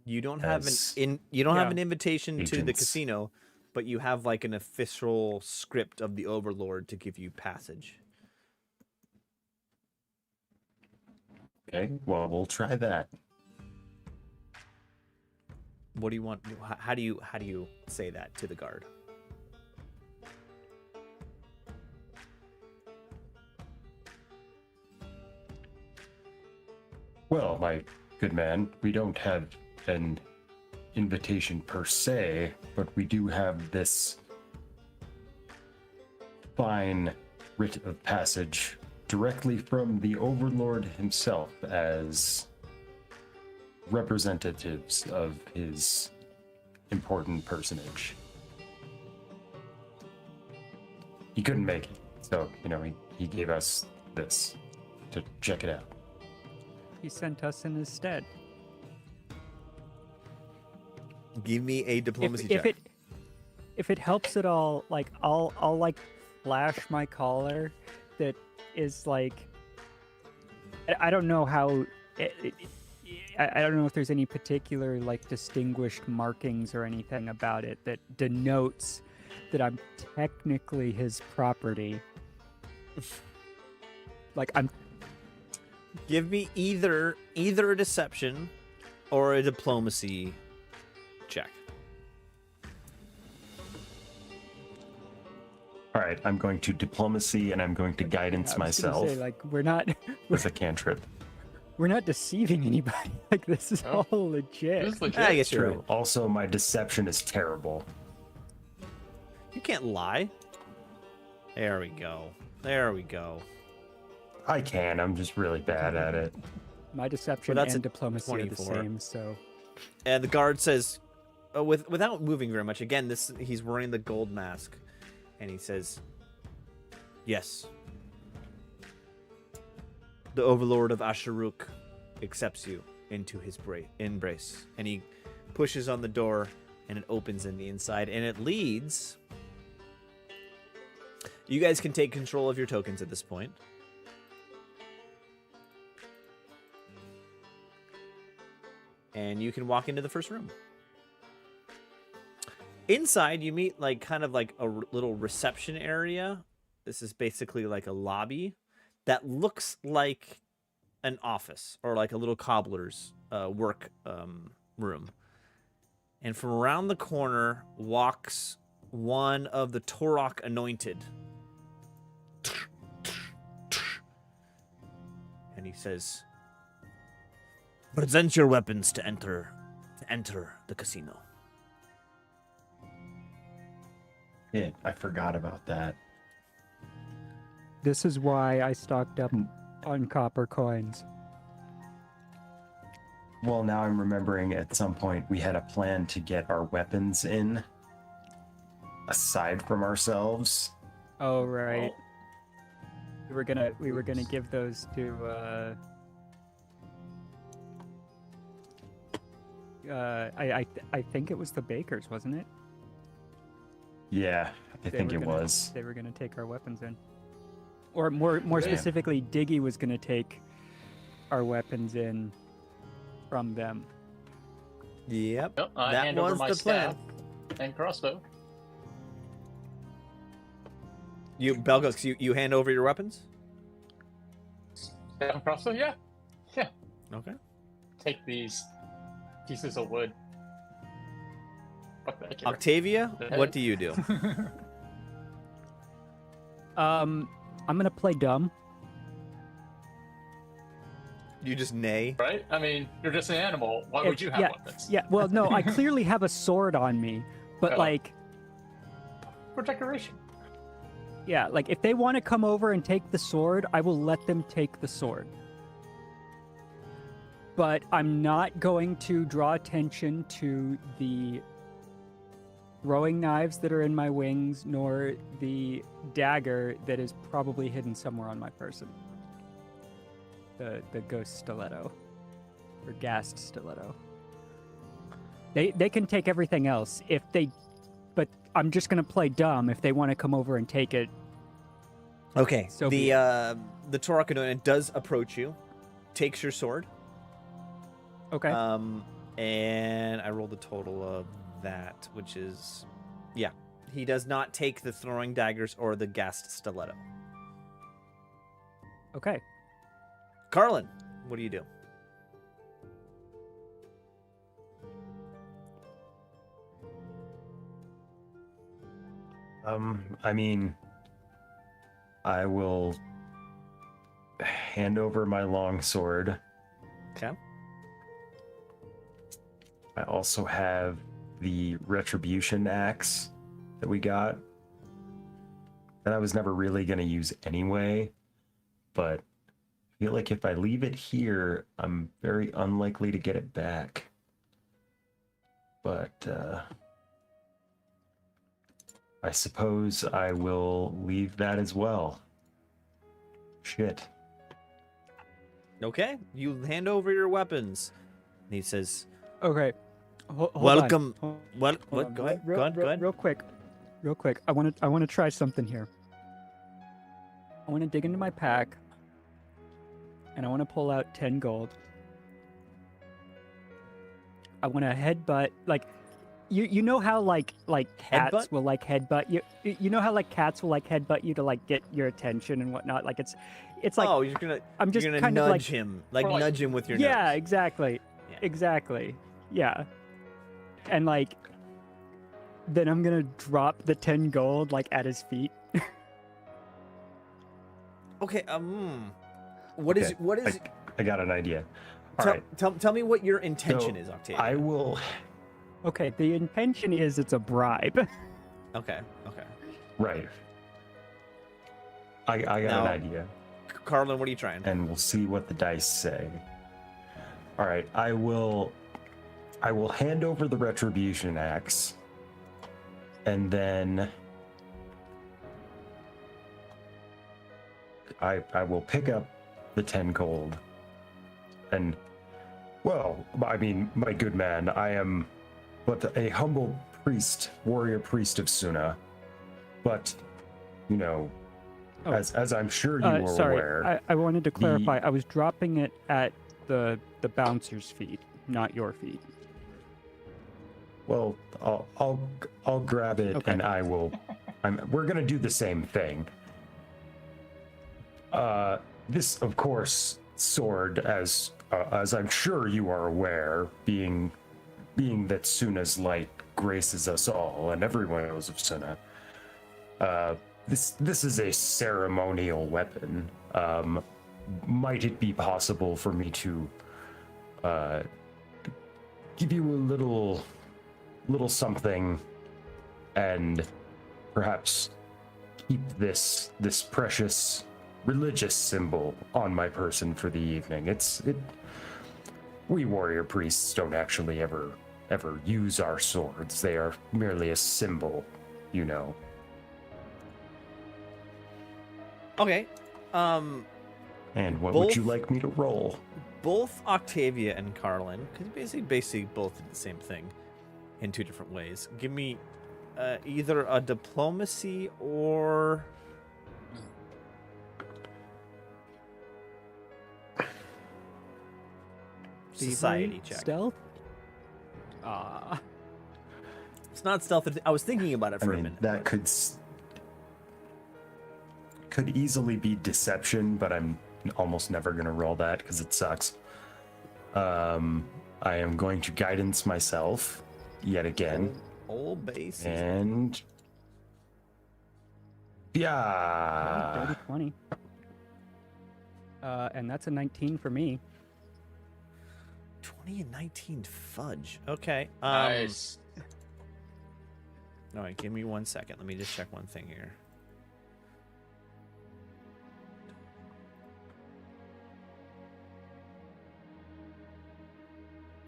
You don't have As have an invitation to the agents. casino, but you have like an official script of the Overlord to give you passage. Okay, well, we'll try that. What do you want? How do you say that to the guard? Well, my good man, we don't have an invitation per se, but we do have this fine writ of passage directly from the Overlord himself as representatives of his important personage. He couldn't make it, so, he gave us this to check it out. He sent us in his stead. Give me a diplomacy check. If it helps at all, like I'll like flash my collar that is like I don't know how I don't know if there's any particular like distinguished markings or anything about it that denotes that I'm technically his property. Like I'm. Give me either a deception or a diplomacy check. All right, I'm going to diplomacy and I'm going to guidance I was gonna myself say, like we're not with a cantrip. we're not deceiving anybody. Like this is all legit. This is legit. I guess you're True. right. Also, my deception is terrible. You can't lie. There we go. I can. I'm just really bad at it. My deception Well, that's and a diplomacy are the 24. same, so And the guard says, without moving very much. Again, he's wearing the gold mask, and he says, "Yes, the Overlord of Asharuk accepts you into his embrace." And he pushes on the door, and it opens in the inside, and it leads. You guys can take control of your tokens at this point. And you can walk into the first room. Inside, you meet kind of like a little reception area. This is basically like a lobby. that looks like an office or like a little cobbler's work room. And from around the corner walks one of the Torok anointed. And he says, "Present your weapons to enter the casino." Yeah, I forgot about that. This is why I stocked up on copper coins. Well, now I'm remembering at some point we had a plan to get our weapons in, aside from ourselves. Oh right. We were gonna give those to I think it was the bakers, wasn't it? Yeah, I think it was. They were gonna take our weapons in. Or more Yeah. specifically, Diggy was gonna take our weapons in from them. Yep. Yep, I that hand over was my the plan. staff and crossbow. You, Belgox, you hand over your weapons? Staff and crossbow, yeah. Yeah. Okay. Take these pieces of wood. Fuck that. Octavia, The what head. do you do? I'm gonna play dumb. You just neigh? Right? I mean, you're just an animal. Why would you have yeah, weapons? Yeah, well, no, I clearly have a sword on me, but Oh. like, For decoration. yeah, like if they want to come over and take the sword, I will let them take the sword. But I'm not going to draw attention to the throwing knives that are in my wings, nor the dagger that is probably hidden somewhere on my person. The ghost stiletto. Or gassed stiletto. They can take everything else if they, but I'm just gonna play dumb if they want to come over and take it. Okay. So be The Torok anointed does approach you, takes your sword. Okay. And I rolled a total of that, which is, yeah. He does not take the throwing daggers or the gassed stiletto. Okay. Carlin, what do you do? I mean, I will hand over my long sword. Okay. I also have the retribution axe that we got that I was never really going to use anyway, but I feel like if I leave it here, I'm very unlikely to get it back. But I suppose I will leave that as well. Shit. Okay. You hand over your weapons. And he says, Okay. Hold "Welcome." On. Hold- What? hold What? on. Go ahead. Real, Go ahead. real, Go ahead. Real quick. I want to try something here. I want to dig into my pack, and I want to pull out 10 gold. I want to headbutt, like, you know how like cats Headbutt? will like headbutt you. You know how like cats will like headbutt you to like get your attention and whatnot. Like it's like oh, you're gonna I'm just you're gonna kind nudge of like him, like Or, like, nudge him with your yeah, nose. exactly. Yeah. Exactly. Yeah. And like then I'm gonna drop the 10 gold like at his feet. Okay. What is Okay, I got an idea. All right. Tell me what your intention So, is, Octavia. I will. Okay, the intention is it's a bribe. Okay. Okay. Right. I got Now- an idea, Carlin, what are you trying? and we'll see what the dice say. All right, I will hand over the retribution axe, and then I will pick up the 10 gold. And well, I mean, my good man, I am but a humble priest, warrior priest of Suna. But you know, Oh. as I'm sure you are Sorry, aware, I wanted to clarify. I was dropping it at the bouncer's feet, not your feet. well, I'll grab it Okay. and I will. We're gonna do the same thing. This, of course, sword, as I'm sure you are aware, being that Suna's light graces us all, and everyone knows of Suna. This is a ceremonial weapon. Might it be possible for me to give you a little something, and perhaps keep this precious religious symbol on my person for the evening? We warrior priests don't actually ever use our swords. They are merely a symbol, you know. Okay. And what would you like me to roll? Both Octavia and Carlin, because basically both did the same thing in two different ways. Give me either a diplomacy or society check. Stealth? It's not stealth. I was thinking about it for a minute. That could easily be deception, but I'm almost never going to roll that because it sucks. I am going to guidance myself yet again. Old base. And yeah. Dirty 20. And that's a 19 for me. 20 and 19 fudge. Okay. Nice. All right, give me 1 second. Let me just check one thing here.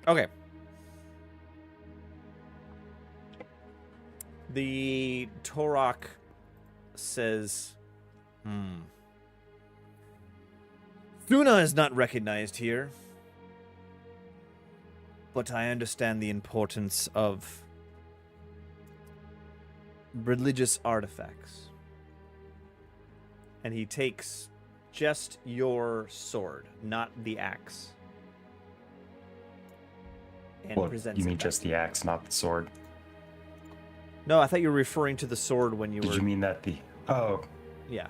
Okay. The Torok says, Thuna is not recognized here, but I understand the importance of religious artifacts. And he takes just your sword, not the axe. And Well, presents you it mean back just to the axe, not the sword? No, I thought you were referring to the sword when you Did were... you mean that the... Oh, Yeah.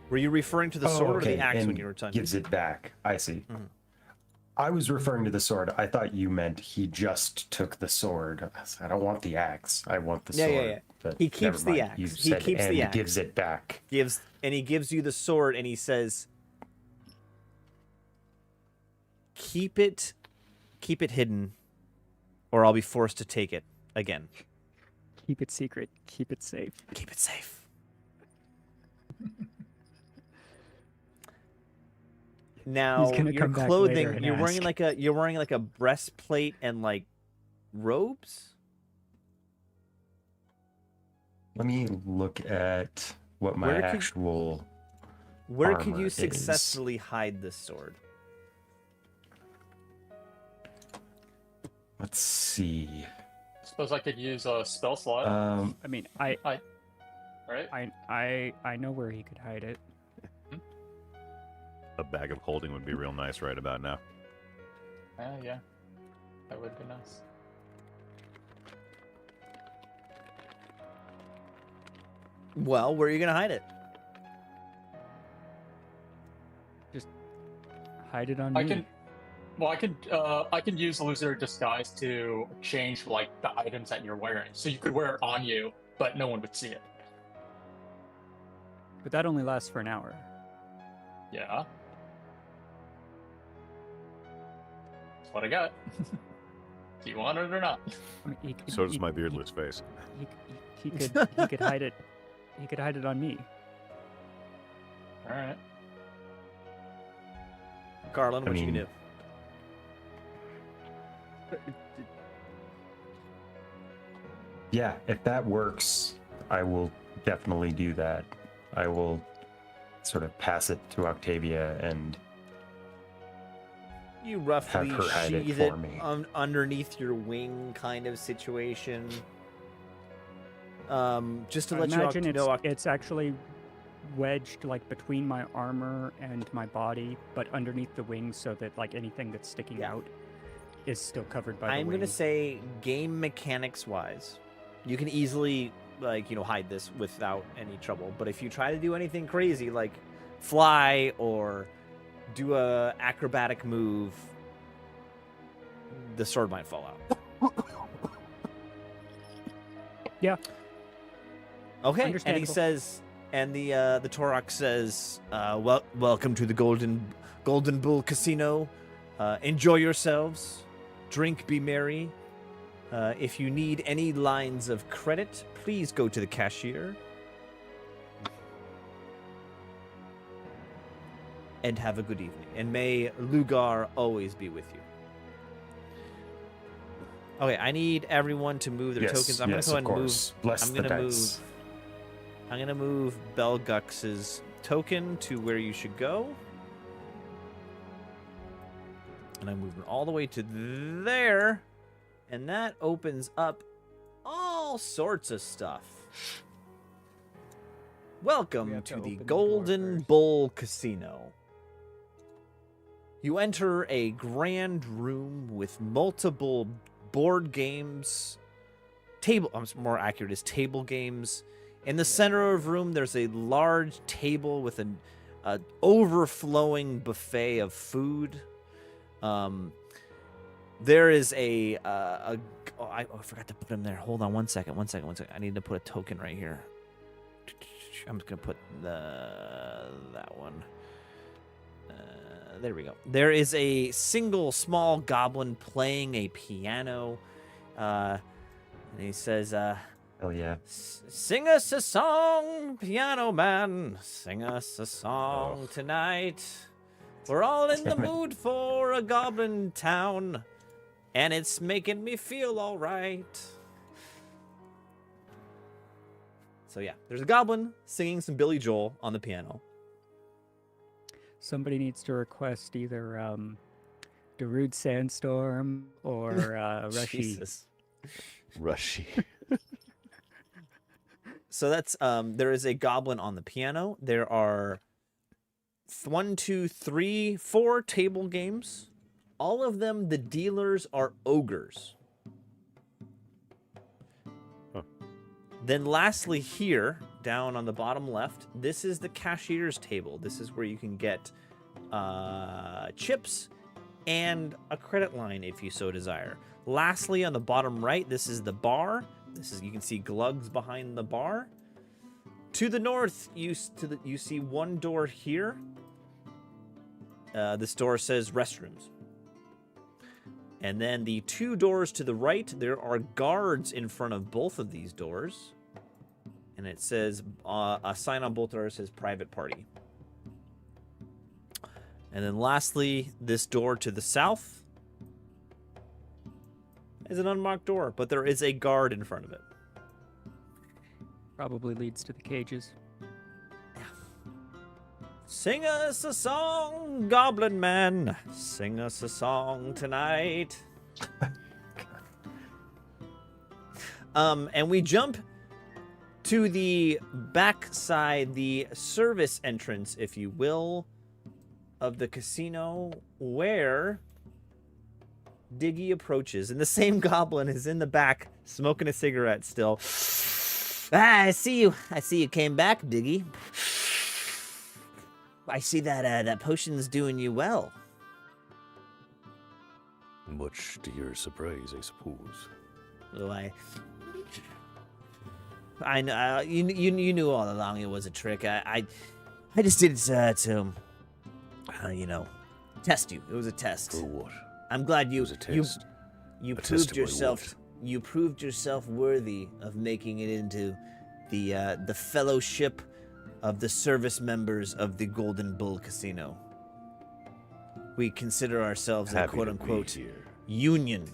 Were you referring to the sword or okay. the axe and when you were talking? gives it back. I see. Mhm. I was referring to the sword. I thought you meant he just took the sword. I don't want the axe. I want the Yeah, sword. yeah, yeah. But He keeps never the mind. axe. You He said, keeps and the axe. gives it back. And he gives you the sword and he says, keep it hidden or I'll be forced to take it again. Keep it secret. Keep it safe. Keep it safe. Now gonna your come back later clothing, and you're wearing ask. you're wearing like a breastplate and like robes? Let me look at what my Where could- actual Where could armor you is. successfully hide this sword? Let's see. Suppose I could use a spell slot, I mean, I right? I know where he could hide it. A bag of holding would be real nice right about now. Yeah. That would be nice. Well, where are you gonna hide it? Hide it on I me. can. Well, I can use illusory disguise to change like the items that you're wearing, so you could wear it on you, but no one would see it. But that only lasts for an hour. Yeah. That's what I got. Do you want it or not? I mean, So does my beardless face. He could hide it. He could hide it on me. All right. Garland, I what you mean- can do? Yeah, if that works, I will definitely do that. I will sort of pass it to Octavia and You roughly her hide it sheath for it me. underneath your wing kind of situation. Just to I let you imagine know, it's actually wedged like between my armor and my body, but underneath the wings, so that like anything that's sticking Yeah. out is still covered by the I'm wings. gonna say game mechanics wise, you can easily hide this without any trouble. But if you try to do anything crazy like fly or do a acrobatic move, the sword might fall out. Yeah. Okay, and he Understandable. says, and the Torok says, welcome to the Golden Bull Casino. Enjoy yourselves. Drink, be merry. If you need any lines of credit, please go to the cashier. And have a good evening. And may Lugar always be with you. Okay, I need everyone to move their tokens. I'm yes, gonna of go ahead and course. move. Bless I'm the gonna dice. I'm gonna move Belgux's token to where you should go. And I'm moving all the way to there. And that opens up all sorts of stuff. Welcome have to to the open the door Golden first. Bull Casino. You enter a grand room with multiple board games. More accurate is table games. In the center of the room, there's a large table with an overflowing buffet of food. There is I forgot to put him there. Hold on one second. I need to put a token right here. I'm just gonna put that one. There we go. There is a single small goblin playing a piano, and he says, Oh yeah. "Sing us a song, piano man. Sing us a song tonight. We're all in the Damn it. mood for a goblin town, and it's making me feel all right." So yeah, there's a goblin singing some Billy Joel on the piano. Somebody needs to request either Darude Sandstorm or Rushy. Jesus. Rushy. So that's there is a goblin on the piano. There are 1, 2, 3, 4 table games. All of them, the dealers are ogres. Huh. Then lastly here, down on the bottom left, this is the cashier's table. This is where you can get chips and a credit line if you so desire. Lastly, on the bottom right, this is the bar. You can see Glugs behind the bar. To the north, you see one door here. This door says restrooms. And then the 2 doors to the right, there are guards in front of both of these doors. And it says, a sign on both doors says private party. And then lastly, this door to the south is an unmarked door, but there is a guard in front of it. Probably leads to the cages. Sing us a song, Goblin Man. Sing us a song tonight. And we jump to the back side, the service entrance, if you will, of the casino, where Diggy approaches, and the same goblin is in the back, smoking a cigarette still. I see you came back, Diggy. I see that potion's doing you well. Much to your surprise, I suppose. So I know you knew all along it was a trick. I just did it to test you. It was a test. For what? I'm glad It was a test. you A test proved of my yourself. You proved yourself worthy of making it into the fellowship of the service members of the Golden Bull Casino. We consider ourselves a Happy to be quote-unquote here. union.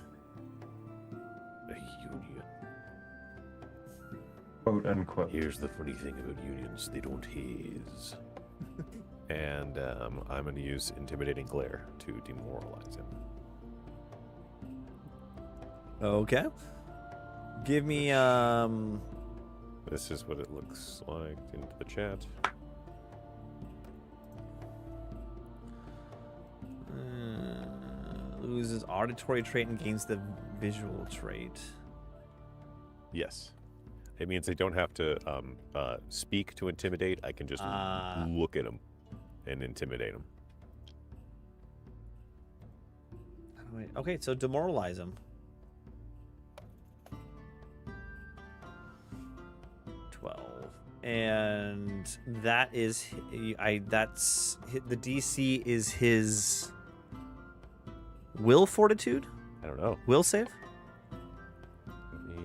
A union. Quote unquote. Here's the funny thing about unions, they don't haze. And I'm going to use Intimidating Glare to demoralize him. Okay. Give me This is what it looks like into the chat. loses auditory trait and gains the visual trait. Yes. It means I don't have to speak to intimidate. I can just look at him and intimidate him. right. Okay, so demoralize him. 12. And that is the DC is his will fortitude? I don't know. Will save? Let me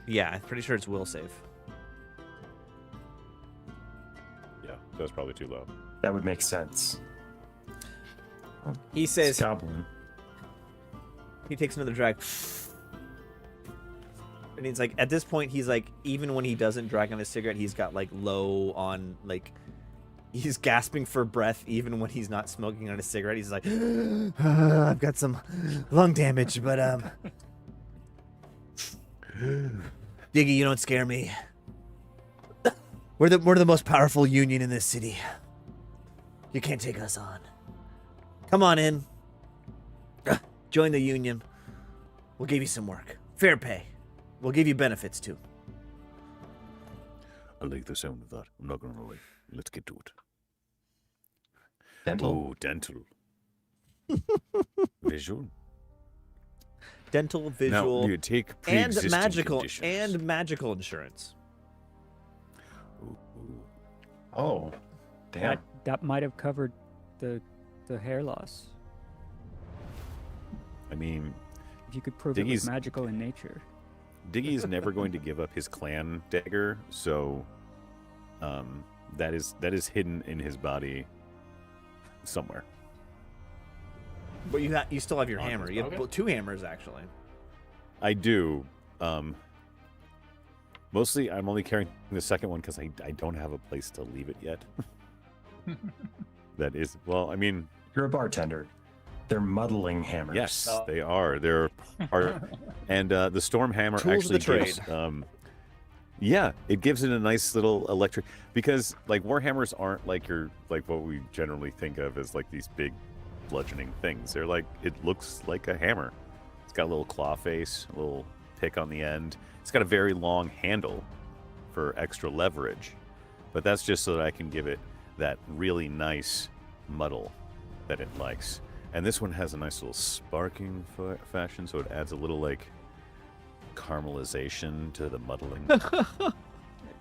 Yeah, I'm pretty sure it's will save. Yeah, that's probably too low. That would make sense. He It's says goblin. he takes another drag. And he's like, at this point, he's like, even when he doesn't drag on a cigarette, he's got like low on, like, he's gasping for breath even when he's not smoking on a cigarette. He's like, I've got some lung damage, but Diggy, you don't scare me. We're the most powerful union in this city. You can't take us on. Come on in. Join the union. We'll give you some work. Fair pay. We'll give you benefits, too. I like the sound of that. I'm not going to lie. Let's get to it. Dental. Oh, dental. Visual. Dental, Now, visual, you take and pre-existing magical conditions. insurance. Ooh, ooh. Oh, damn. That might have covered the hair loss. I mean, If you could prove it Diggy's- was magical in nature. Diggy is never going to give up his clan dagger, so that is hidden in his body somewhere. But you still have your On hammer. his You have pocket? 2 hammers, actually. I do. Mostly, I'm only carrying the second one because I don't have a place to leave it yet. That is, well, I mean, You're a bartender. They're muddling hammers. yes, Oh. they are. They're part, and the storm hammer Tools of the actually gives, yeah, it gives it a nice little electric, because like warhammers aren't like what we generally think of as like these big bludgeoning things. They're like, it looks like a hammer. It's got a little claw face, a little pick on the end. It's got a very long handle for extra leverage, but that's just so that I can give it that really nice muddle that it likes. And this one has a nice little sparking fashion, so it adds a little like caramelization to the muddling.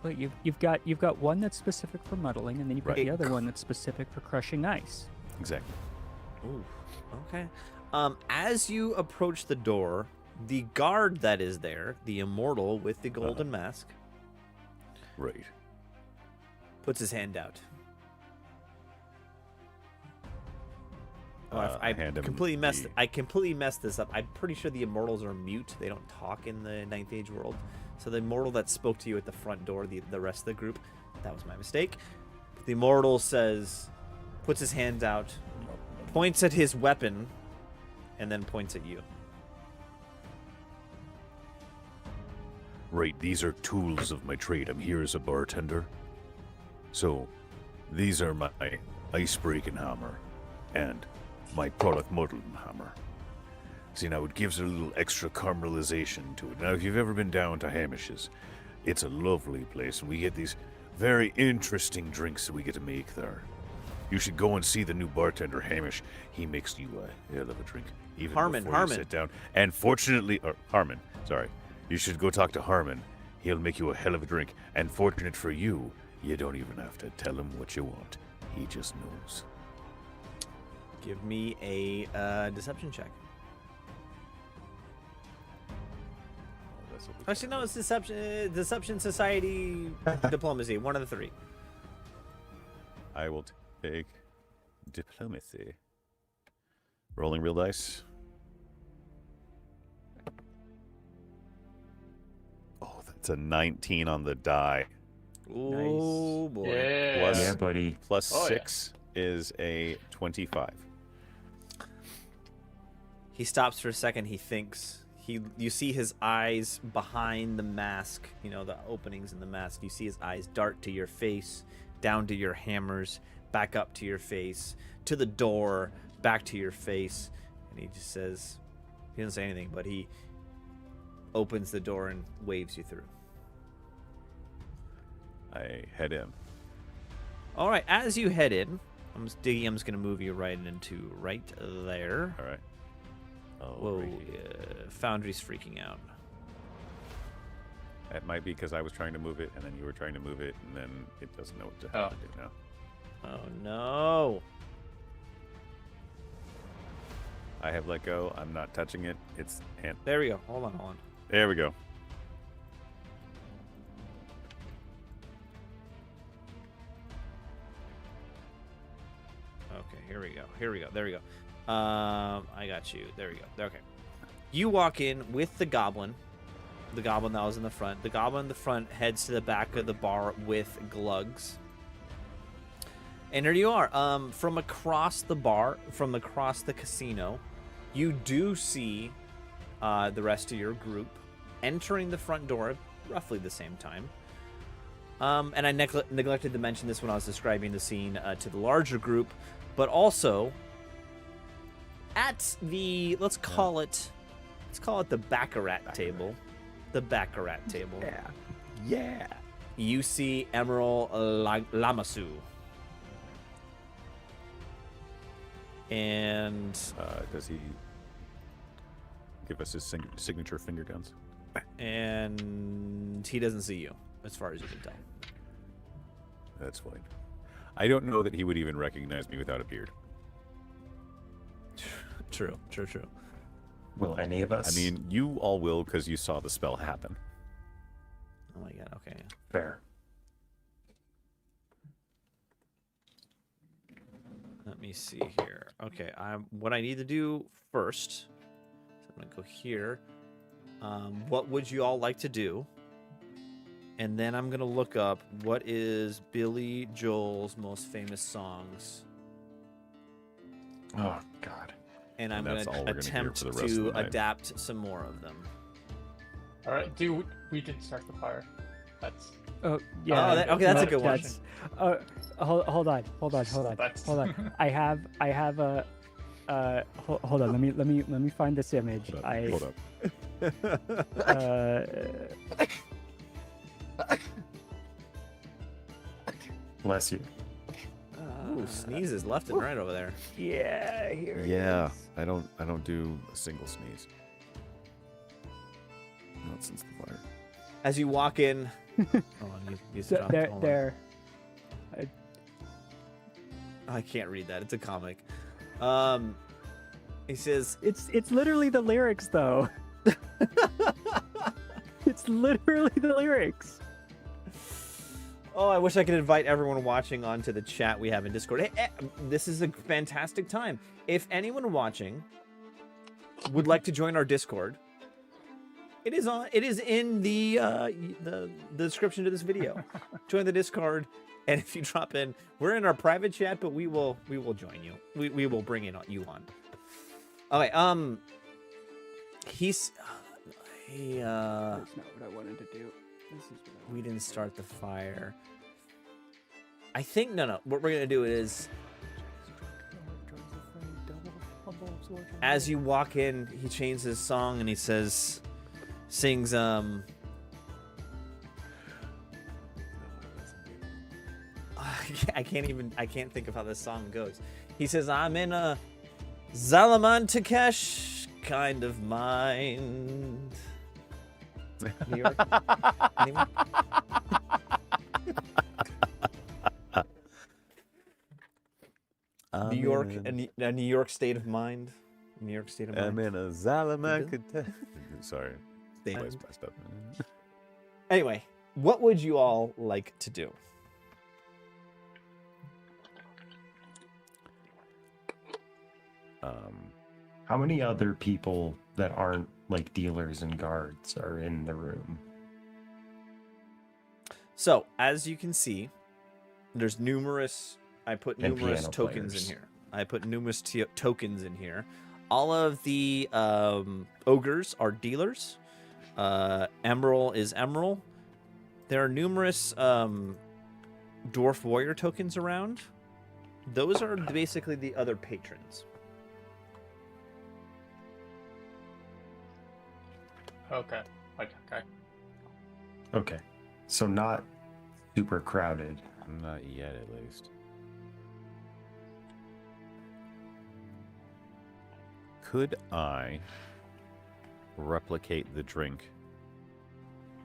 But you've got one that's specific for muddling, and then you've got Right. the other one that's specific for crushing ice. Exactly. Ooh, okay. As you approach the door, the guard that is there, the immortal with the golden mask, Right. puts his hand out. Oh, I hand him I completely messed this up. I'm pretty sure the immortals are mute. They don't talk in the Ninth Age world. So the immortal that spoke to you at the front door, the rest of the group, that was my mistake. The immortal puts his hand out, points at his weapon, and then points at you. Right, these are tools of my trade. I'm here as a bartender. So, these are my ice-breaking hammer and my product muddling hammer. See, now it gives a little extra caramelization to it. Now, if you've ever been down to Hamish's, it's a lovely place, and we get these very interesting drinks that we get to make there. You should go and see the new bartender, Hamish. He makes you a hell of a drink, even Harmon, before Harmon. you sit down. And fortunately, or Harmon, sorry. You should go talk to Harmon. He'll make you a hell of a drink. And fortunate for you, you don't even have to tell him what you want. He just knows. Give me a deception check. Actually, no, it's deception, society, diplomacy. One of the 3. I will take diplomacy. Rolling real dice. Oh, that's a 19 on the die. Oh boy. Yeah. Plus- Yeah, buddy. Plus Oh, yeah. 6 is a 25. He stops for a second. He thinks. You see his eyes behind the mask. You know, the openings in the mask. You see his eyes dart to your face, down to your hammers, back up to your face, to the door, back to your face, and he just says, he doesn't say anything, but he opens the door and waves you through. I head in. All right, as you head in, Diggy, I'm just gonna move you right into right there. All right. Oh, Whoa, right. Foundry's freaking out. It might be because I was trying to move it, and then you were trying to move it, and then it doesn't know what to how to do now. Oh no! I have let go. I'm not touching it. It's There we go. Hold on. There we go. Okay, here we go. There we go. I got you. There we go. Okay. You walk in with the goblin that was in the front. The goblin in the front heads to the back of the bar with Glugs. And here you are. From across the bar, from across the casino, you do see the rest of your group entering the front door at roughly the same time. And I neglected to mention this when I was describing the scene to the larger group, but also at the let's call it the Baccarat table. The Baccarat table. Yeah. You see Emerald Lamasu. And Does he give us his signature finger guns? And he doesn't see you, as far as you can tell. That's fine. I don't know that he would even recognize me without a beard. True. Will any of us? I mean, you all will because you saw the spell happen. Oh my god, okay. fair. Let me see here. Okay, what I need to do first, so I'm gonna go here. What would you all like to do? And then I'm gonna look up what is Billy Joel's most famous songs. Oh God. And I'm that's all gonna we're gonna hear attempt for the rest of to the night. adapt some more of them. All right, we didn't start the fire. That's Oh yeah. Okay, that's a good one. That's, hold on. That's- Hold on. I have a. Hold on. Let me find this image. Hold up. Bless you. Ooh, sneezes left and right over there. Yeah. Here it Yeah, is. I don't do a single sneeze. Not since the fire. As you walk in, hold on, you So, dropped- there. hold on. There. I can't read that. It's a comic. He says, It's literally the lyrics though. It's literally the lyrics. "Oh, I wish I could invite everyone watching onto the chat we have in Discord. Hey, this is a fantastic time. If anyone watching would like to join our Discord, it is in the description to this video. Join the Discord, and if you drop in, we're in our private chat, but we will join you. We will bring you on. Okay. That's not what I wanted to do. This is what I We didn't start the fire. I think no. What we're gonna do is, as you walk in, he changes his song and he sings I can't think of how this song goes. He says, "I'm in a Zalaman Takesh kind of mind." New York? Anyone? New York, a New York state of mind. New York state of mind. I'm in a Salamanca. Sorry. State of Voice mind. messed up. Anyway, what would you all like to do? How many other people that aren't like dealers and guards are in the room? So, as you can see, there's numerous. I put And numerous piano tokens players. in here. I put numerous tokens in here. All of the ogres are dealers. Emerald is Emerald. There are numerous dwarf warrior tokens around. Those are basically the other patrons. Okay. Okay. So not super crowded. Not yet, at least. Could I replicate the drink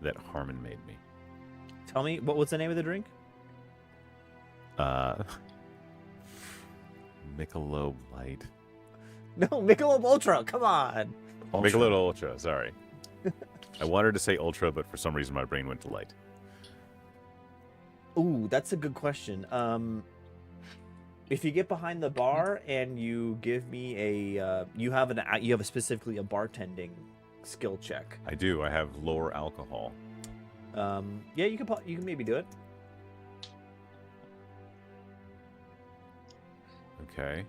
that Harmon made me? Tell me, what was the name of the drink? Michelob Light. No, Michelob Ultra. Come on. Michelob Ultra, sorry. I wanted to say Ultra, but for some reason my brain went to light. Ooh, that's a good question. If you get behind the bar and you give me a, you have specifically a bartending skill check. I do. I have lower alcohol. Yeah, you can maybe do it. Okay.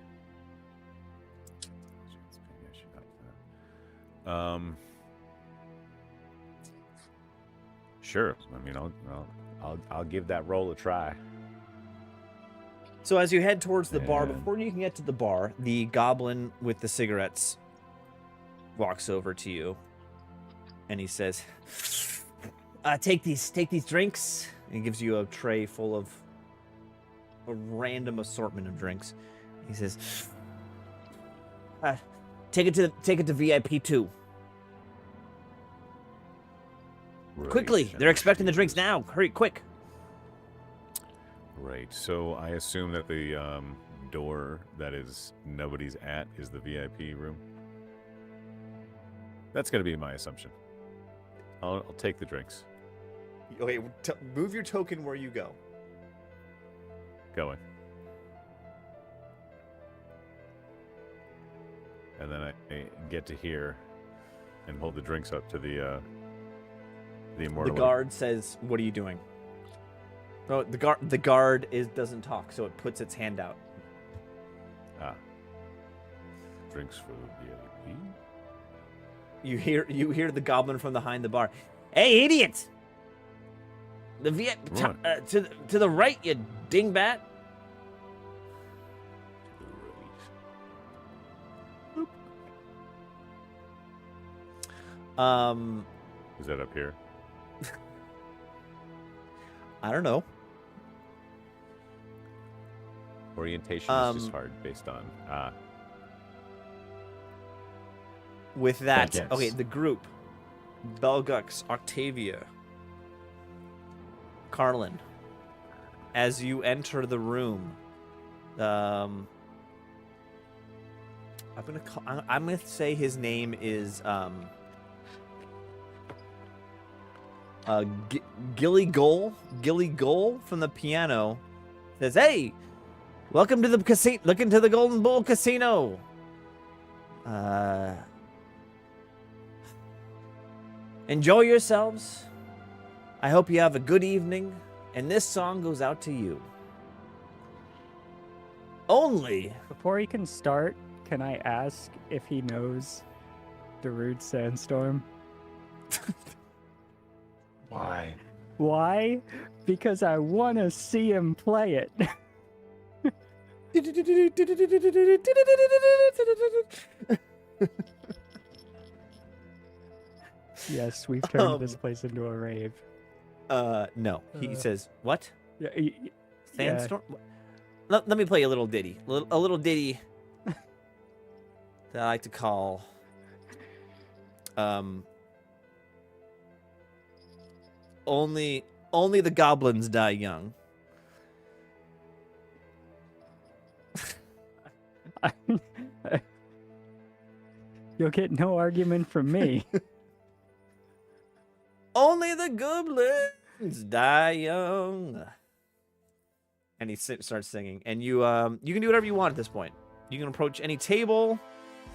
Sure. I mean, I'll give that roll a try. So as you head towards the bar, And- before you can get to the bar, the goblin with the cigarettes walks over to you, and he says, "Take these drinks." And he gives you a tray full of a random assortment of drinks. He says, "Take it to VIP 2. Quickly! Right, They're expecting the understood. drinks now. Hurry, quick!" Right. So I assume that the door that is nobody's at is the VIP room. That's going to be my assumption. I'll take the drinks. Okay, move your token where you go. Going. And then I get to here and hold the drinks up to the The immortal. guard says, "What are you doing?" Oh, the guard doesn't talk, so it puts its hand out. Drinks for the VIP. You hear the goblin from behind the bar. "Hey, idiot! The What? to the right, you dingbat." Is that up here? I don't know. Orientation is just hard based on. With that, Yes. okay, the group: Belgux, Octavia, Carlin. As you enter the room, I'm gonna say his name is Gilly Goal. Gilly Goal from the piano says, "Hey, welcome to the casino. Look into the Golden Bull Casino. Enjoy yourselves. I hope you have a good evening. And this song goes out to you. Only." Before he can start, can I ask if he knows Darude Sandstorm? Why? Why? Because I want to see him play it. Yes, we've turned this place into a rave. No. He says, "What? Yeah, Sandstorm?" Let me play a little ditty. A little ditty that I like to call only the goblins die young. You'll get no argument from me. Only the goblins die young. And he starts singing. And you can do whatever you want at this point. You can approach any table,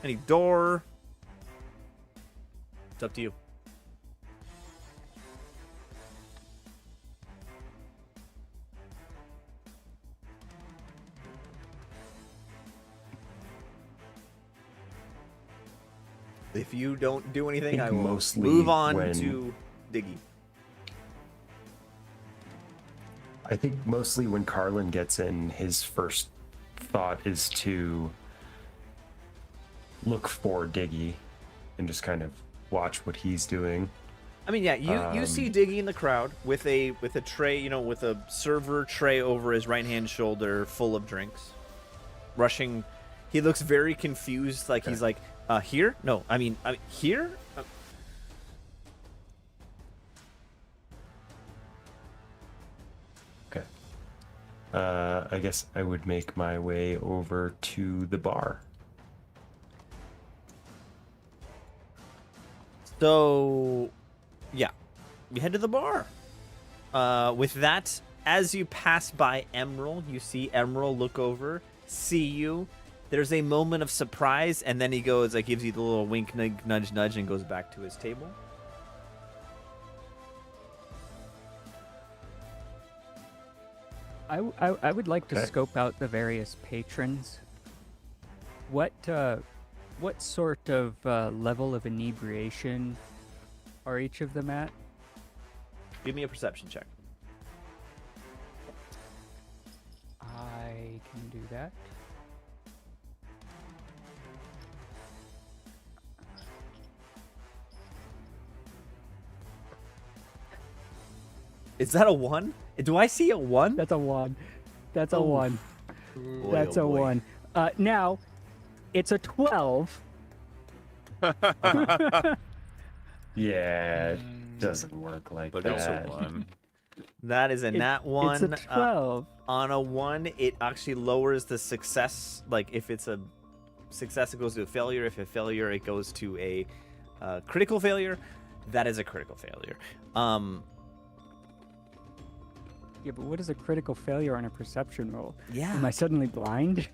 any door. It's up to you. If you don't do anything, think I will mostly move on when- to Diggy. I think mostly when Carlin gets in, his first thought is to look for Diggy and just kind of watch what he's doing. I mean, yeah, you see Diggy in the crowd with a tray, with a server tray over his right hand shoulder, full of drinks, rushing. He looks very confused, like he's like, here? No, I mean here? Okay. I guess I would make my way over to the bar. So, yeah, you head to the bar. With that, as you pass by Emerald, you see Emerald look over, see you. There's a moment of surprise, and then he goes, like, gives you the little wink, nudge, nudge, and goes back to his table. I would like to Okay. scope out the various patrons. What sort of level of inebriation are each of them at? Give me a perception check. I can do that. Is that a 1? Do I see a 1? That's a 1. That's a Oh. 1. Boy, That's oh a boy. 1. Now, it's a 12. Yeah, it doesn't work like But that. it's a 1. That is a nat 1. It's a 12. On a 1, it actually lowers the success. Like, if it's a success, it goes to a failure. If a failure, it goes to a critical failure. That is a critical failure. Yeah, but what is a critical failure on a perception roll? Yeah. Am I suddenly blind?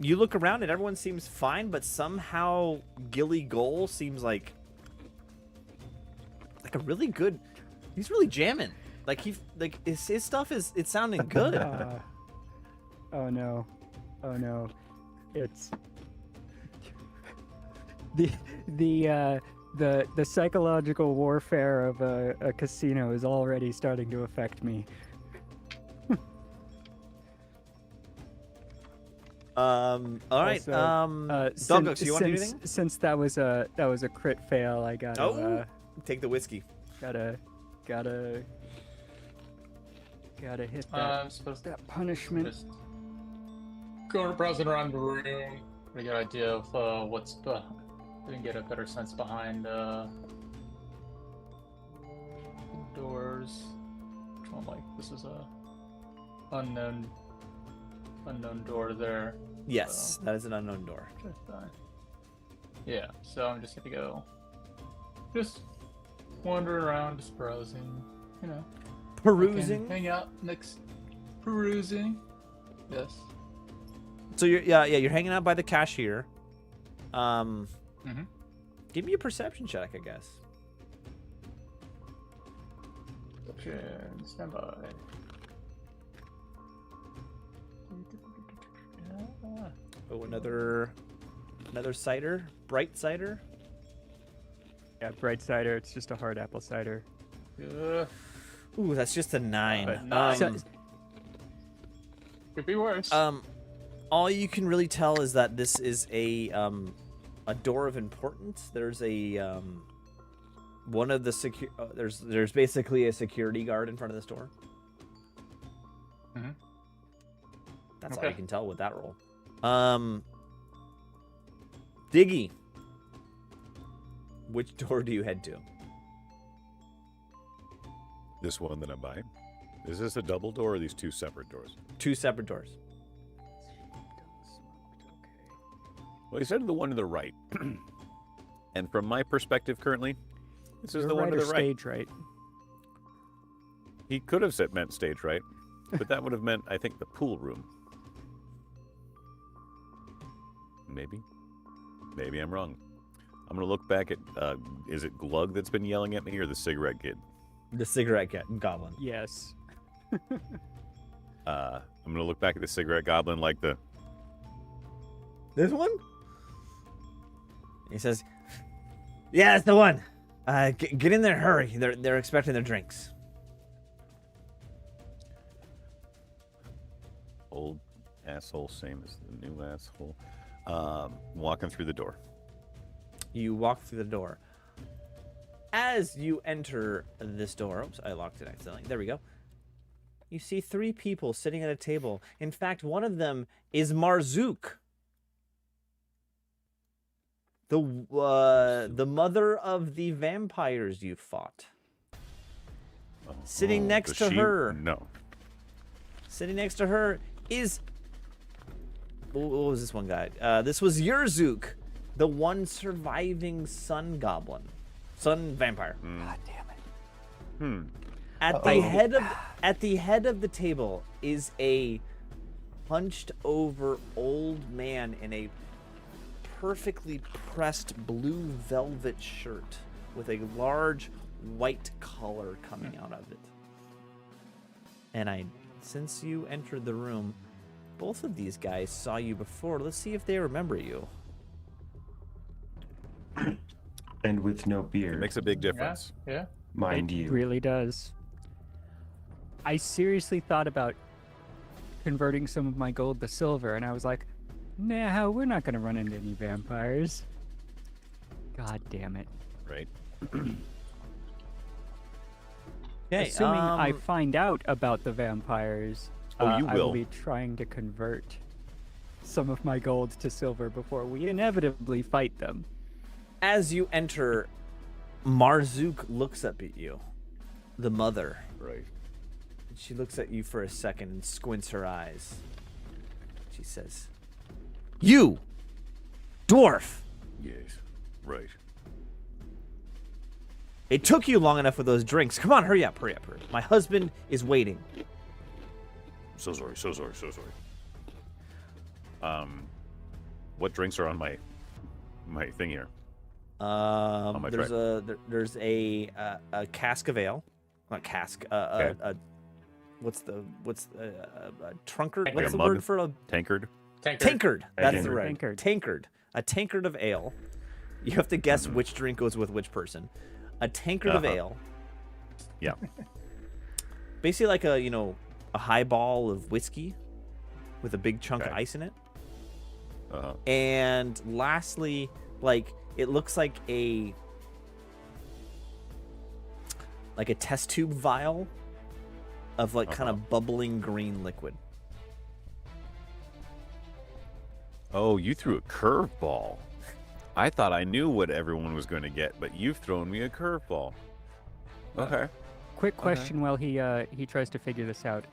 You look around and everyone seems fine, but somehow Gilly Goal seems like a really good. He's really jamming. Like his stuff is. It's sounding good. Oh no. Oh no. It's the psychological warfare of a casino is already starting to affect me. All right. Also, Doggos, you want to do anything? Since that was a crit fail, I gotta Oh, take the whiskey. gotta hit that I'm supposed to punishment. just go browsing around the room to get an idea of what's I can get a better sense behind doors. Which one? Like this is a unknown door there. Yes, that is an unknown door. Yeah, so I'm just gonna go, just wandering around, just browsing. You know, I can Perusing. hang out next, perusing. Yes. So you're hanging out by the cashier. Mm-hmm. Give me a perception check, I guess. Stand by. Oh, another cider, bright cider. Yeah, bright cider. It's just a hard apple cider. Ooh, that's just a 9. But 9. So- Could be worse. All you can really tell is that this is a door of importance. There's a one of the there's basically a security guard in front of this door. Mhm. That's all Okay. you can tell with that roll. Diggy, which door do you head to? This one that I'm buying. Is this a double door or are these two separate doors? 2 separate doors. Well, he said the one to the right. And from my perspective currently, this is You're the one right to or the right. stage right. He could have said meant stage right, but that would have meant, I think, the pool room. Maybe. Maybe I'm wrong. I'm going to look back at, is it Glug that's been yelling at me or the cigarette kid? The cigarette goblin. Yes. I'm going to look back at the cigarette goblin like the... This one? He says, "Yeah, that's the one. Get in there, hurry. They're expecting their drinks." Old asshole, same as the new asshole. Walking through the door. You walk through the door. As you enter this door, oops, I locked it accidentally. There we go. you see 3 people sitting at a table. In fact, one of them is Marzook, the mother of the vampires you fought. Sitting next to her. No. Sitting next to her is... What was this one guy? This was Yurzook, the one surviving sun goblin. Sun vampire. God damn it. At the head of the table is a hunched over old man in a perfectly pressed blue velvet shirt with a large white collar coming out of it. And since you entered the room, both of these guys saw you before. Let's see if they remember you. And with no beard. It makes a big difference. Yeah. Mind It you. really does. I seriously thought about converting some of my gold to silver, and I was like, nah, we're not going to run into any vampires. God damn it. Right. Okay, Assuming I find out about the vampires, Oh, you I will will. be trying to convert some of my gold to silver before we inevitably fight them. as you enter, Marzook looks up at you, the mother. Right. She looks at you for a second and squints her eyes. She says, "You, dwarf! Yes. Right. It took you long enough with those drinks. Come on, hurry up, hurry up, hurry up. My husband is waiting." So sorry. What drinks are on my thing here? my There's a cask of ale, not cask. What's the trunkard? Tankard. What's the Mug? word for a Tankard. tankard? That's the Tankard. right Tankard. A tankard of ale. You have to guess which drink goes with which person. A tankard of ale. Yeah. Basically like a highball of whiskey with a big chunk of Okay. ice in it. Uh-huh. And lastly, like it looks like a test tube vial of like kind of bubbling green liquid. Oh, you threw a curveball. I thought I knew what everyone was going to get, but you've thrown me a curveball. Okay. Quick question while he tries to figure this out.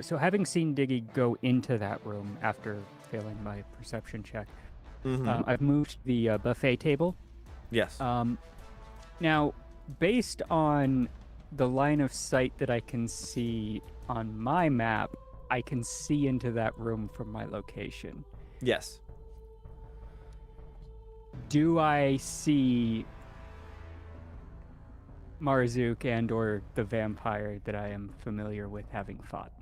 So having seen Diggy go into that room after failing my perception check, I've moved the buffet table. Yes. Now, based on the line of sight that I can see on my map, I can see into that room from my location. Yes. Do I see Marzook and or the vampire that I am familiar with having fought?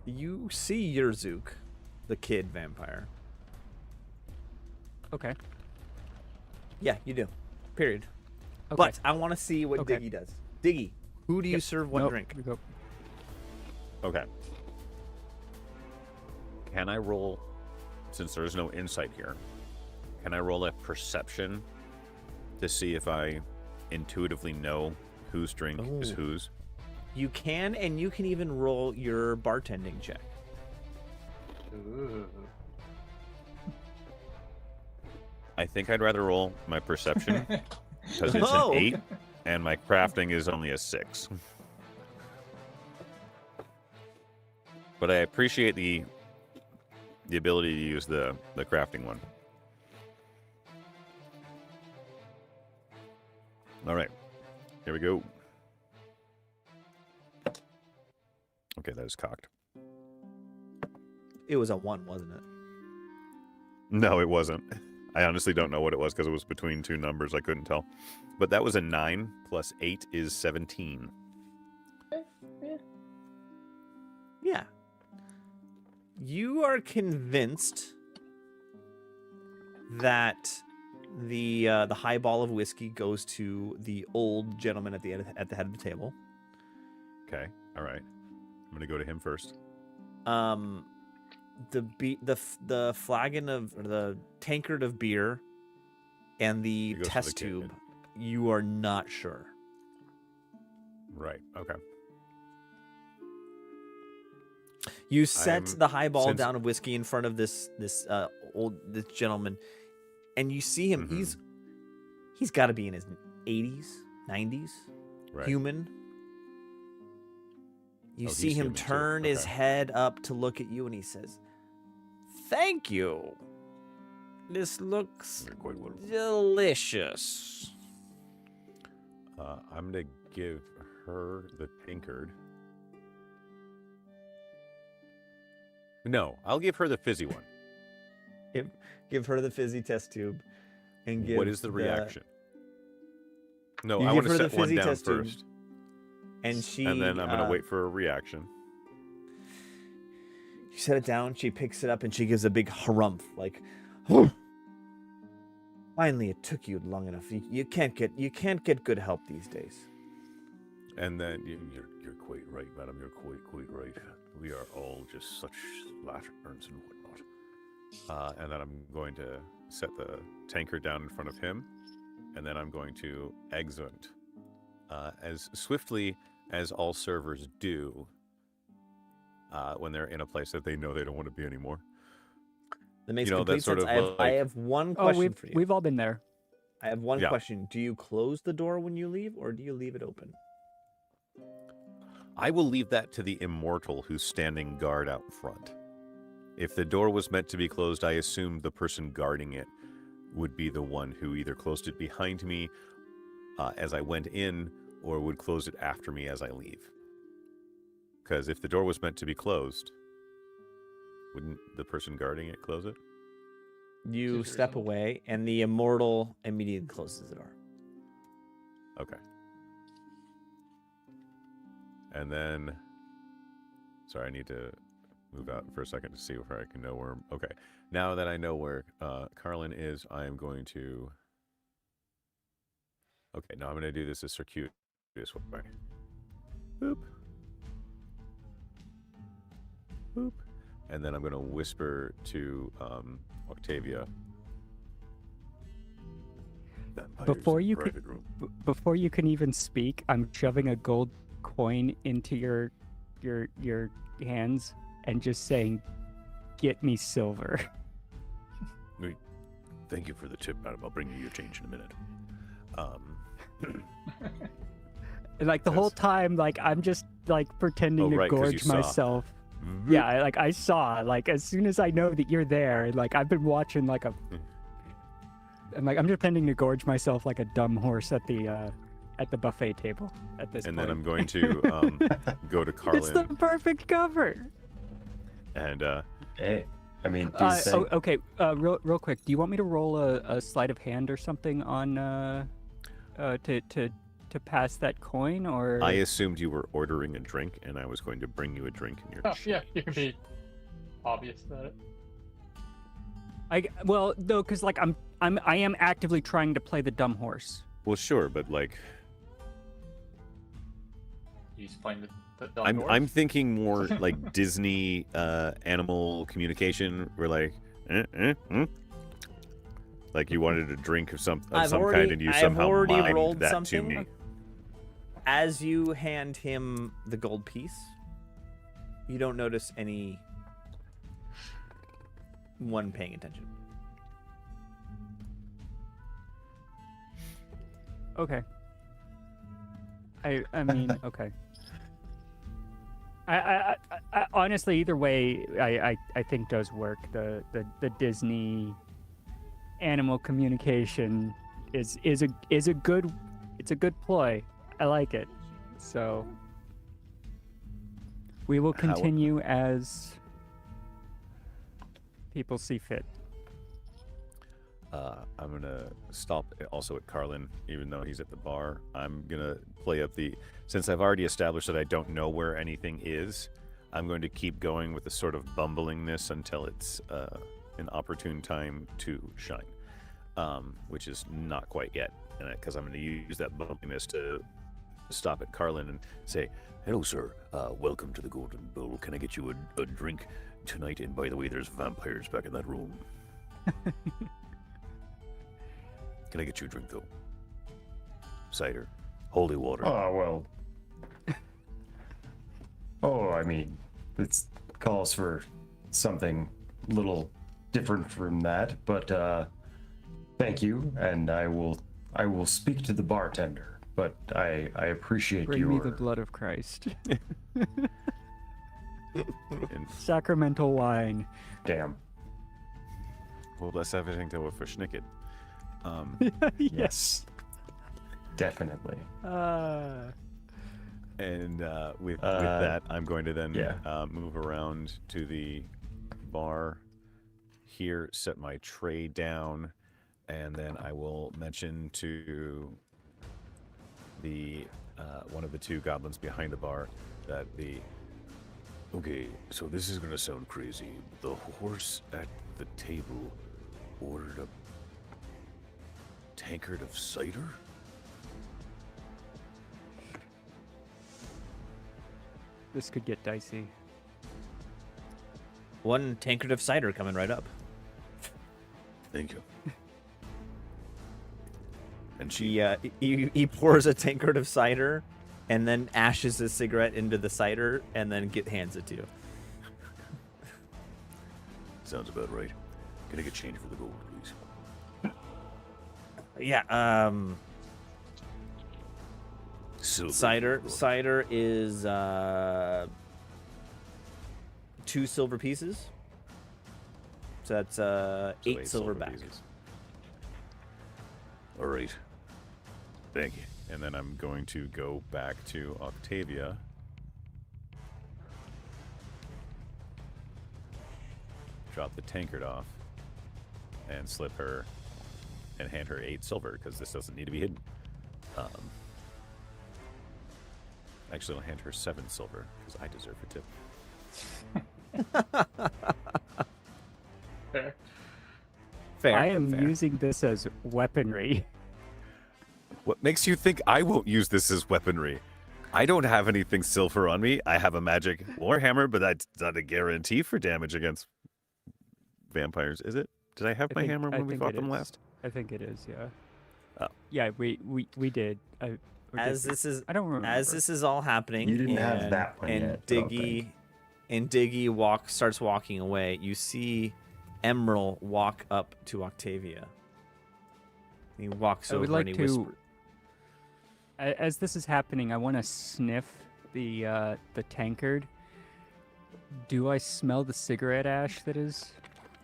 You see Yurzook, the kid vampire. Okay. Yeah, you do. Period. Okay. But I want to see what Okay. Diggy does. Diggy, who do you serve what Nope, drink? we go- Okay. Can I roll, since there's no insight here, can I roll a perception to see if I intuitively know whose drink is Oh. whose? You can, and you can even roll your bartending check. Ooh. I think I'd rather roll my perception because it's Oh. an 8 and my crafting is only a 6. But I appreciate the ability to use the crafting one. All right, here we go. Okay, that is cocked. It was a 1, wasn't it? No, it wasn't. I honestly don't know what it was because it was between two numbers. I couldn't tell. But that was a 9 plus 8 is 17. Yeah. You are convinced that the highball of whiskey goes to the old gentleman at the head of the table. Okay, all right. I'm gonna go to him first. The flagon of or the tankard of beer and the He goes to test the kid. tube, you are not sure. Right. Okay. You set I'm- the highball since- down of whiskey in front of this gentleman, and you see him. Mhm. He's got to be in his 80s, 90s, Right. human. You Oh, see he's him human too. turn his Okay. head up to look at you, and he says, "Thank you. This looks You're quite welcome. delicious." I'm gonna give her the tankard. No, I'll give her the fizzy one. Give her the fizzy test tube, and give What is the reaction? No, You I give want to her the set one fizzy down test tube, first, And she and then I'm gonna wait for a reaction. You set it down. She picks it up and she gives a big harumph, like, "Finally, it took you long enough. You can't get good help these days." And then you're quite right, madam. You're quite right. We are all just such slatterns and whatnot. And then I'm going to set the tankard down in front of him, and then I'm going to exit as swiftly as all servers do when they're in a place that they know they don't want to be anymore. That makes You know, that complete sort sense. of, I like- have one Oh, question for you. we've all been there. I have one Yeah. question. Do you close the door when you leave, or do you leave it open? I will leave that to the immortal who's standing guard out front. If the door was meant to be closed, I assumed the person guarding it would be the one who either closed it behind me as I went in, or would close it after me as I leave. Because if the door was meant to be closed, wouldn't the person guarding it close it? You Seems step reasonable. away, and the immortal immediately closes the door. Okay. And then, sorry, I need to move out for a second to see if I can know where. Okay, now that I know where Carlin is, I am going to. Okay, now I'm going to do this as circuitous way. Boop. Boop. And then I'm going to whisper to Octavia. Vampires Before in you could- private room. Before you can even speak, I'm shoving a gold coin into your hands and just saying, "Get me silver." Thank you for the tip, madam. I'll bring you your change in a minute. And like the whole Yes. time, like I'm just like pretending Oh, to right, 'cause you gorge saw. myself. Yeah, I saw. Like as soon as I know that you're there, and like I've been watching like a, and like I'm just pretending to gorge myself like a dumb horse at the buffet table at this And point. then I'm going to go to It's the Carlin perfect cover. and Hey, I mean, do you think- Okay. Real quick. Do you want me to roll a sleight of hand or something on to pass that coin, or I assumed you were ordering a drink, and I was going to bring you a drink in your. Oh, yeah, you can be obvious about it. well no, because like I am actively trying to play the dumb horse. Well, sure, but like You just playing the dumb I'm dwarf. thinking more like Disney animal communication, where like, like you wanted a drink of some kind, and you I've somehow already mimed rolled that something. to me. As you hand him the gold piece, you don't notice anyone paying attention. Okay. I mean, okay. I honestly, either way, I think does work. The Disney animal communication is a good ploy. I like it. So we will How- continue as people see fit. I'm gonna stop also at Carlin, even though he's at the bar. I'm gonna play up since I've already established that I don't know where anything is. I'm going to keep going with the sort of bumblingness until it's an opportune time to shine, which is not quite yet, because I'm going to use that bumblingness to stop at Carlin and say, Hello, sir. Welcome to the Golden Bowl. Can I get you a drink tonight? And by the way, there's vampires back in that room. Can I get you a drink, though? Cider. Holy water. Oh well. Oh, I mean, calls for something a little different from that, but thank you, and I will speak to the bartender. But I appreciate Bring your me the blood of Christ. And Sacramental wine. damn. well, let's have everything to for Schnicket. Yes, definitely. And with that, I'm going to then yeah. move around to the bar here, set my tray down, and then I will mention to the one of the two goblins behind the bar that Okay, so this is gonna sound crazy. The horse at the table ordered a tankard of cider? This could get dicey. One tankard of cider coming right up. Thank you. And He pours a tankard of cider, and then ashes his cigarette into the cider, and then hands it to you. sounds about right. Can I get change for the gold, please? Yeah. Silver. Cider is 2 silver pieces. So that's 8 silver back. pieces. All right. Thank you. And then I'm going to go back to Octavia. Drop the tankard off. And slip her and hand her 8 silver, because this doesn't need to be hidden. Actually, I'll hand her 7 silver, because I deserve a tip. Fair. Fair. I am fair. using this as weaponry. What makes you think I won't use this as weaponry? I don't have anything silver on me. I have a magic warhammer, but that's not a guarantee for damage against vampires, is it? Did I have my hammer when we fought them last? I think it is, yeah. Oh. Yeah, we did. As this is I don't remember. As this is all happening, You didn't have and- that one and yet, I don't think. Diggy starts walking away. You see Emerald walk up to Octavia. He walks I would over like and he to- whispers. As this is happening, I want to sniff the tankard. Do I smell the cigarette ash that is?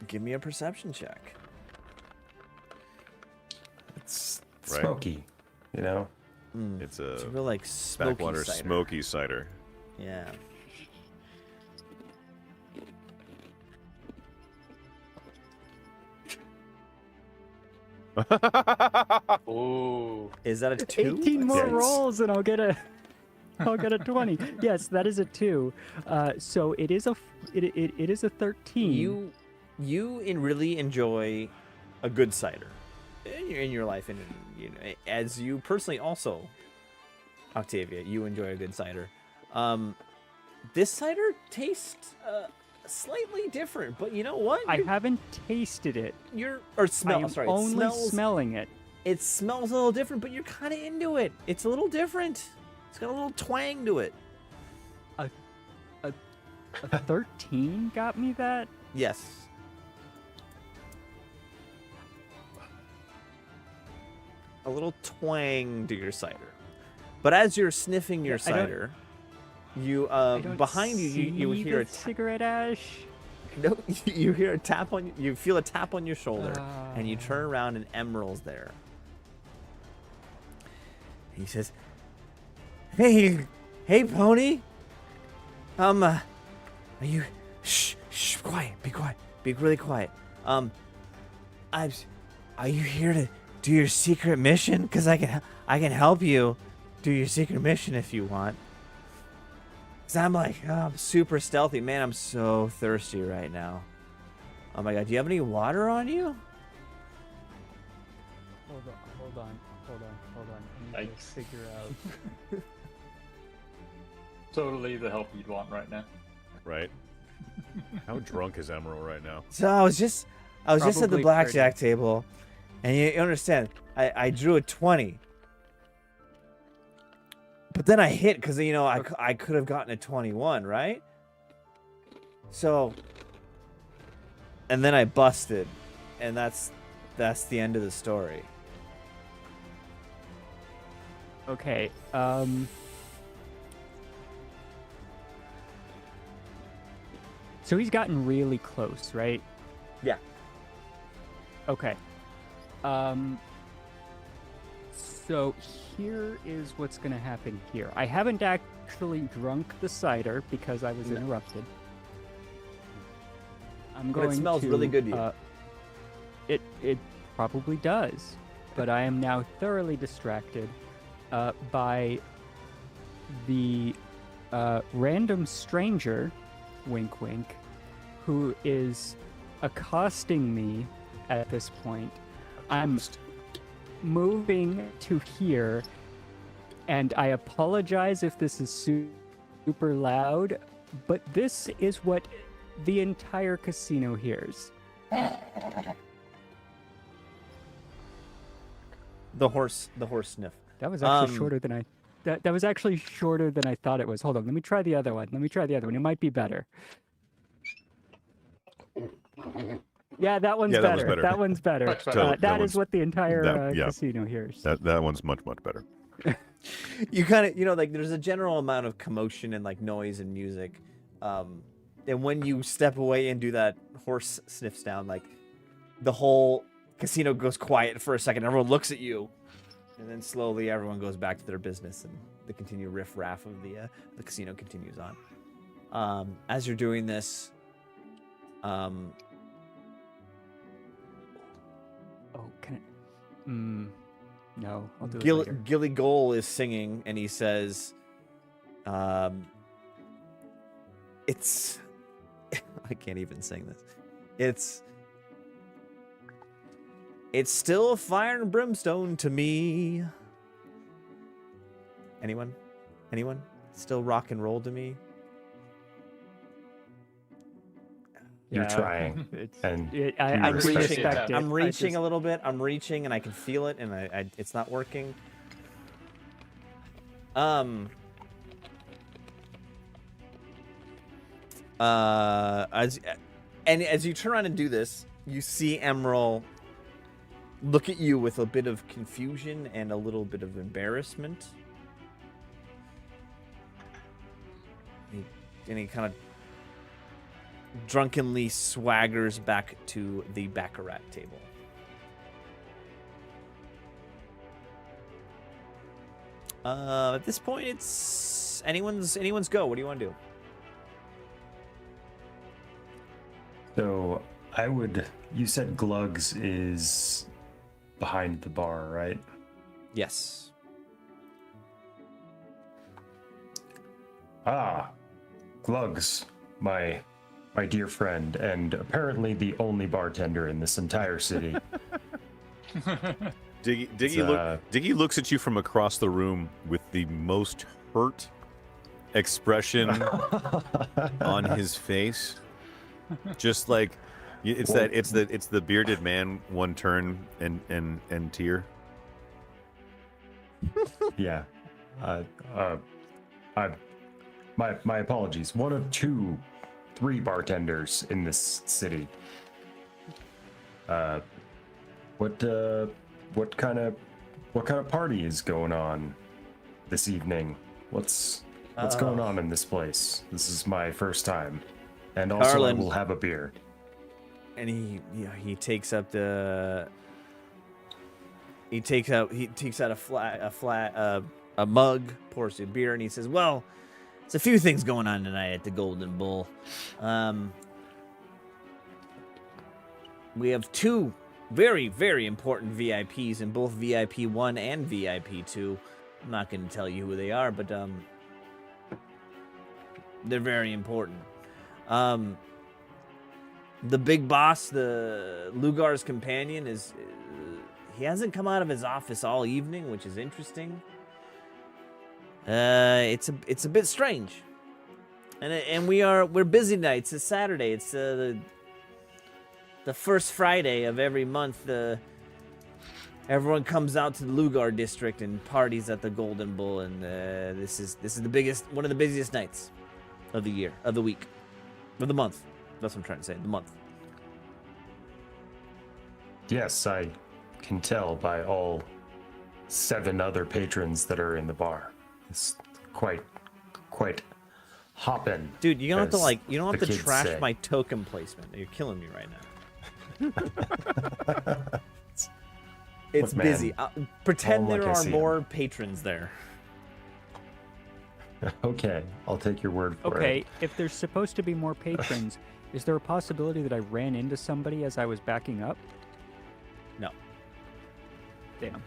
Give me a perception check. It's Right. smoky, you know. It's It's a real like smoky backwater cider. smoky cider. Yeah. Ooh. Is that a 2? 18 more Yes. rolls and I'll get a 20. Yes, that is a 2. So it is it is a 13. You really enjoy a good cider in your life, and you know, as you personally also, Octavia, you enjoy a good cider. This cider tastes slightly different, but you know what? I haven't tasted it. Or smell. I am Sorry, only it smells. smelling it. It smells a little different, but you're kind of into it. It's a little different. It's got a little twang to it. A 13 got me that. Yes. A little twang to your cider. But as you're sniffing your I don't- cider, you I don't behind you you see hear the cigarette ash. no, you hear a tap on you feel a tap on your shoulder, and you Ah. turn around and Emerald's there. He says, "Hey, pony. Are you? Shh, quiet. Be quiet. Be really quiet. Are you here to do your secret mission? Cause I can help you do your secret mission if you want. Cause I'm super stealthy, man. I'm so thirsty right now. Oh my god, do you have any water on you? Hold on. I need to Yikes. figure out. Totally the help you'd want right now. Right? How drunk is Emerald right now? So I was just at the Probably blackjack table, and you understand, I drew a 20. But then I hit because I could have gotten a 21, right? So, and then I busted, and that's the end of the story. Okay. So he's gotten really close, right? Yeah. Okay. So here is what's going to happen here. I haven't actually drunk the cider because I was interrupted. I'm But going it smells to, really good to you. It probably does, but I am now thoroughly distracted by the random stranger, wink wink, who is accosting me at this point. I'm moving to here, and I apologize if this is super loud, but this is what the entire casino hears. The horse sniff. That was actually shorter than that was actually shorter than I thought it was. Hold on, let me try the other one. It might be better. Yeah, that one's Yeah, that was better. better. That one's better. Much better. That one's- is what the entire yeah. casino hears. That one's much better. You kind of, like there's a general amount of commotion and like noise and music. And when you step away and do that horse sniffs down, like the whole casino goes quiet for a second. Everyone looks at you, and then slowly everyone goes back to their business, and the continued riff-raff of the casino continues on. As you're doing this, Oh, can it? No, I'll do it later. Gilly Goal is singing, and he says, it's... I can't even sing this. It's still fire and brimstone to me. Anyone? Still rock and roll to me? You're Yeah, trying. I'm respect reaching. that. I'm reaching a little bit. I'm reaching, and I can feel it, and it's not working. As you turn around and do this, you see Emerald look at you with a bit of confusion and a little bit of embarrassment. And he kind of drunkenly swaggers back to the baccarat table. At this point, it's anyone's go. What do you want to do? So you said Glugs is behind the bar, right? Yes. Ah, Glugs, my dear friend, and apparently the only bartender in this entire city. Diggy looks at you from across the room with the most hurt expression on his face. Just like it's the bearded man, one turn and tear. Yeah. My apologies. One of three bartenders in this city. What kind of party is going on this evening? What's going on in this place? This is my first time, and also Harlan. I will have a beer. And he takes up the. He takes out a mug, pours you a beer, and he says, "Well, it's a few things going on tonight at the Golden Bull. We have two very, very important VIPs in both VIP 1 and VIP 2. I'm not going to tell you who they are, but they're very important. The big boss, the Lugar's companion, he hasn't come out of his office all evening, which is interesting. It's a bit strange, and we're busy tonight. It's a Saturday. It's the first Friday of every month. Everyone comes out to the Lugar district and parties at the Golden Bull, and this is one of the busiest nights of the week. Of the month. That's what I'm trying to say. The month. Yes, I can tell by all 7 other patrons that are in the bar. It's quite hoppin'. Dude, you don't have to as you don't have the to kids trash say. my token placement. You're killing me right now. It's Look, man, busy. Pretend all like there I are see 'em. more patrons there. Okay, I'll take your word for Okay, it. if there's supposed to be more patrons, is there a possibility that I ran into somebody as I was backing up? No. Damn.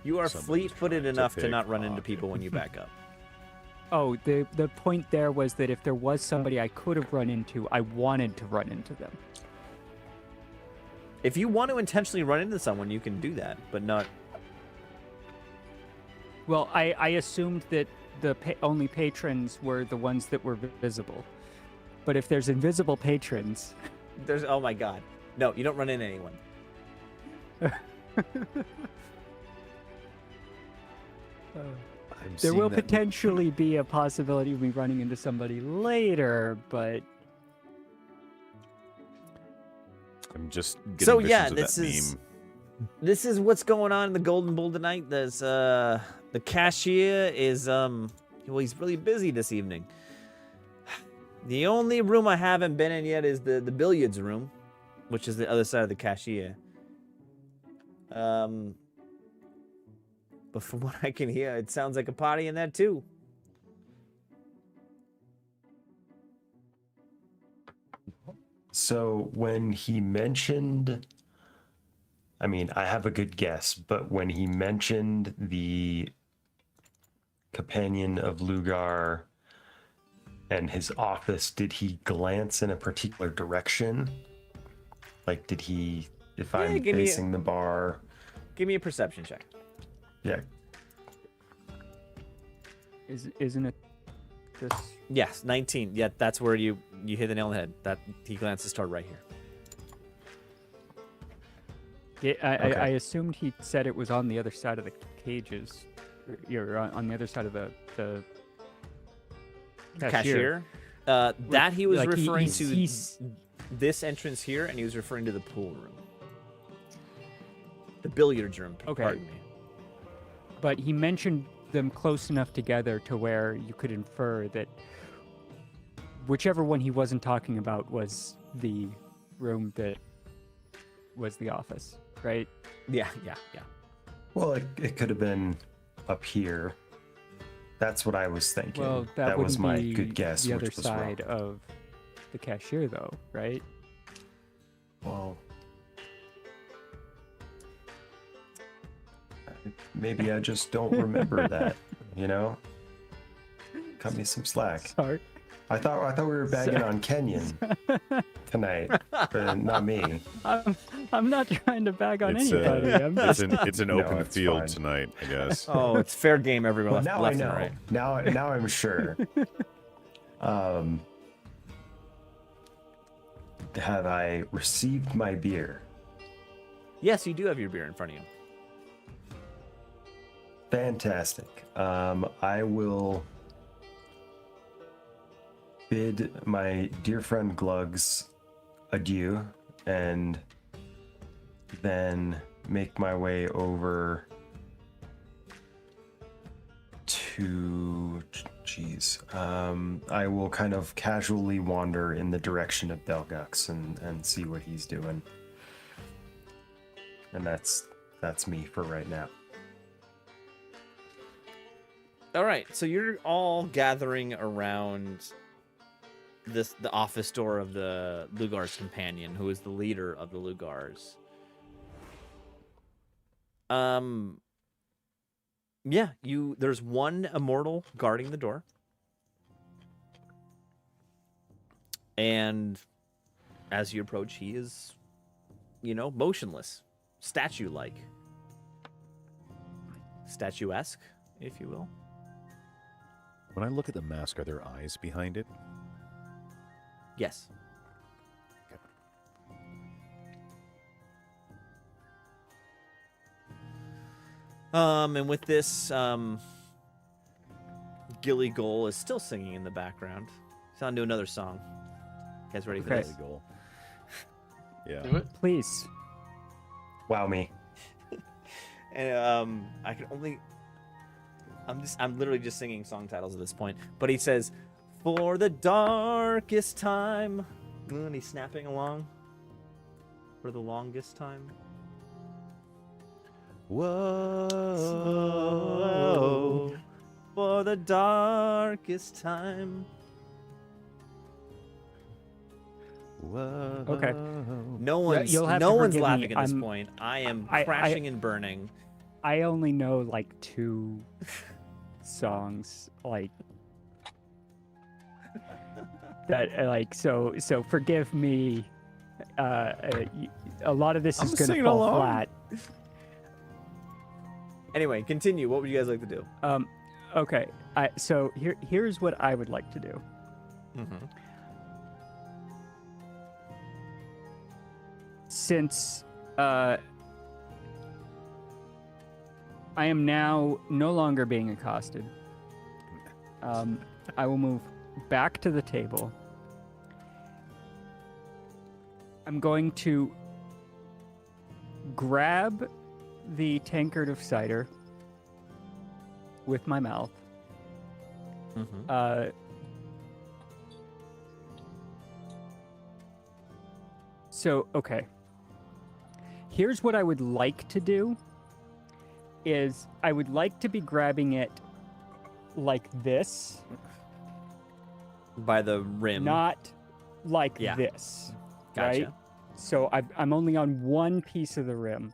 You are Somebody's fleet-footed trying to enough to pick not run into pocket. people when you back up. Oh, the point there was that if there was somebody I could have run into, I wanted to run into them. If you want to intentionally run into someone, you can do that, but not. Well, I assumed that the only patrons were the ones that were visible. But if there's invisible patrons, There's. Oh my God. No, you don't run into anyone. I'm there seeing will that- potentially be a possibility of me running into somebody later, but I'm just getting So, visions yeah, of this that is- meme. This is what's going on in the Golden Bull tonight. There's the cashier is well, he's really busy this evening. The only room I haven't been in yet is the billiards room, which is the other side of the cashier. But from what I can hear, it sounds like a party in there too. So when he mentioned, I mean, I have a good guess, but when he mentioned the companion of Lugar and his office, did he glance in a particular direction? Like, did he, if Yeah, I'm give me a- facing the bar, Give me a perception check. yeah, isn't it this? Yes, 19. Yeah, that's where you hit the nail on the head. That he glances toward right here. Yeah, Okay. I assumed he said it was on the other side of the cages. You're on the other side of the Cashier. That he was Like, referring he's- to he's- this entrance here, and he was referring to the pool room. The billiards room, Okay. pardon me. But he mentioned them close enough together to where you could infer that whichever one he wasn't talking about was the room that was the office, right? Yeah. well, it could have been up here. That's what I was thinking. Well, that was wouldn't my be good guess. the which other was side wrong. of the cashier, though, right? Well, maybe I just don't remember that. You know, cut me some slack. Sorry. I thought we were bagging on Kenyon tonight, but not me. I'm not trying to bag on It's, anybody. I'm It's just an No, open it's field fine. tonight, I guess. Oh, it's fair game, everyone. Well, now I left know. and right. Now I'm sure. Have I received my beer? Yes, you do have your beer in front of you. Fantastic. I will bid my dear friend Glugs adieu and then make my way over to I will kind of casually wander in the direction of Belgux and see what he's doing. And that's me for right now. All right, so you're all gathering around the office door of the Lugar's companion, who is the leader of the Lugars. Yeah, there's one immortal guarding the door. And as you approach, he is, motionless, statue-like. Statuesque, if you will. When I look at the mask, are there eyes behind it? Yes. And with this, Gilly Goal is still singing in the background. It's on to another song. You guys ready for Okay. this? Goal. Yeah. Do it. Please. Wow me. And I can only. I'm literally just singing song titles at this point. But he says, "For the darkest time," and he's snapping along. For the longest time. Whoa. For the darkest time. Whoa. Okay. No one's you'll have no to one's forgive me. laughing at this I'm- point. I am I- crashing and burning. I only know like 2 songs, like that. Like so forgive me. A lot of this I'm is gonna singing fall along. flat. Anyway, continue. What would you guys like to do? Okay. So here's what I would like to do. Mm-hmm. Since I am now no longer being accosted, I will move back to the table. I'm going to grab the tankard of cider with my mouth. Mm-hmm. Okay. Here's what I would like to do is I would like to be grabbing it like this, By the rim. not like Yeah. this. Gotcha. Right? So I'm only on one piece of the rim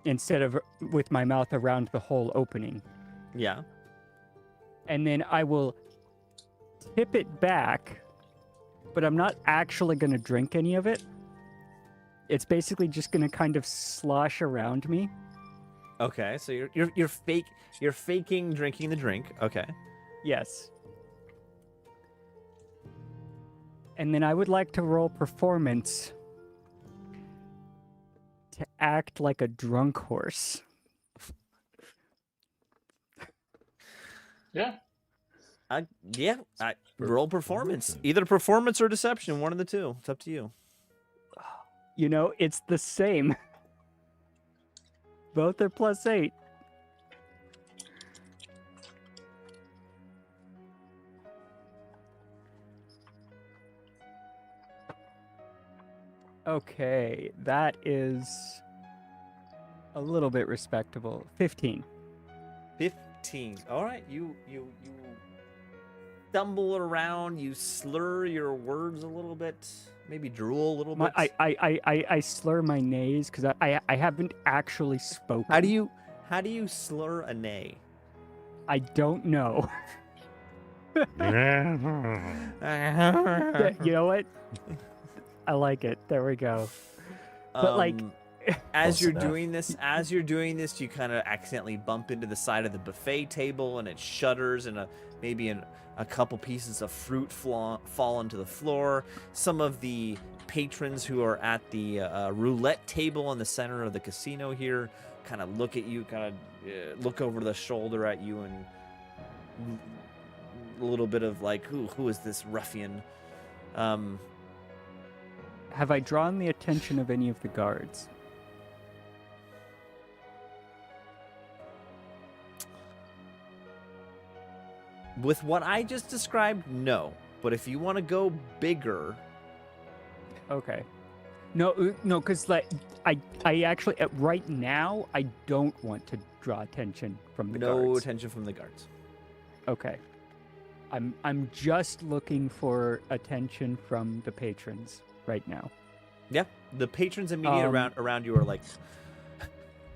instead of with my mouth around the whole opening. Yeah. And then I will tip it back, but I'm not actually going to drink any of it. It's basically just going to kind of slosh around me. Okay. So you're faking drinking the drink. Okay. Yes. And then I would like to roll performance to act like a drunk horse. Yeah. Yeah. Roll performance. Either performance or deception. One of the two. It's up to you. You know, it's the same. Both are +8. Okay, that is a little bit respectable. 15. 15. All right. You stumble around. You slur your words a little bit. Maybe drool a little bit. I slur my nays because I haven't actually spoken. How do you slur a nay? I don't know. Um, You know what? I like it. There we go. But, like- as Close you're enough. doing this, you kind of accidentally bump into the side of the buffet table, and it shudders, and maybe a couple pieces of fruit fall onto the floor. Some of the patrons who are at the roulette table in the center of the casino here kind of look at you, kind of look over the shoulder at you, and a little bit of like, who is this ruffian? Have I drawn the attention of any of the guards? With what I just described, no. But if you want to go bigger, Okay. No, because like I actually right now I don't want to draw attention from the no guards. attention from the guards. Okay. I'm just looking for attention from the patrons right now. Yeah, the patrons immediately Um, around you are like,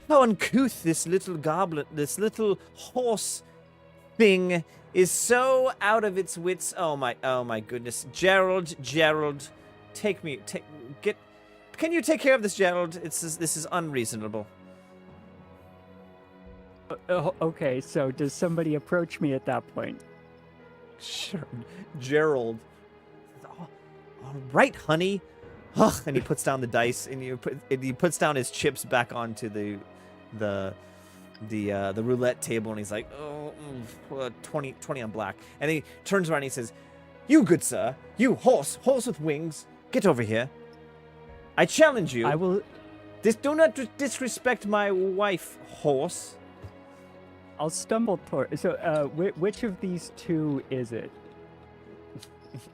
how uncouth this little goblin, this little horse thing is so out of its wits. Oh my goodness, Gerald, can you take care of this, Gerald? This is unreasonable. Okay, so does somebody approach me at that point? Sure, Gerald. All right, honey. Ugh, and he puts down the dice, and he puts down his chips back onto the roulette table, and he's like, "Oh, 20 on black. And he turns around and he says, "You good sir, you horse with wings, get over here. I challenge you. I will. Do not disrespect my wife, horse." I'll stumble toward. So, which of these two is it?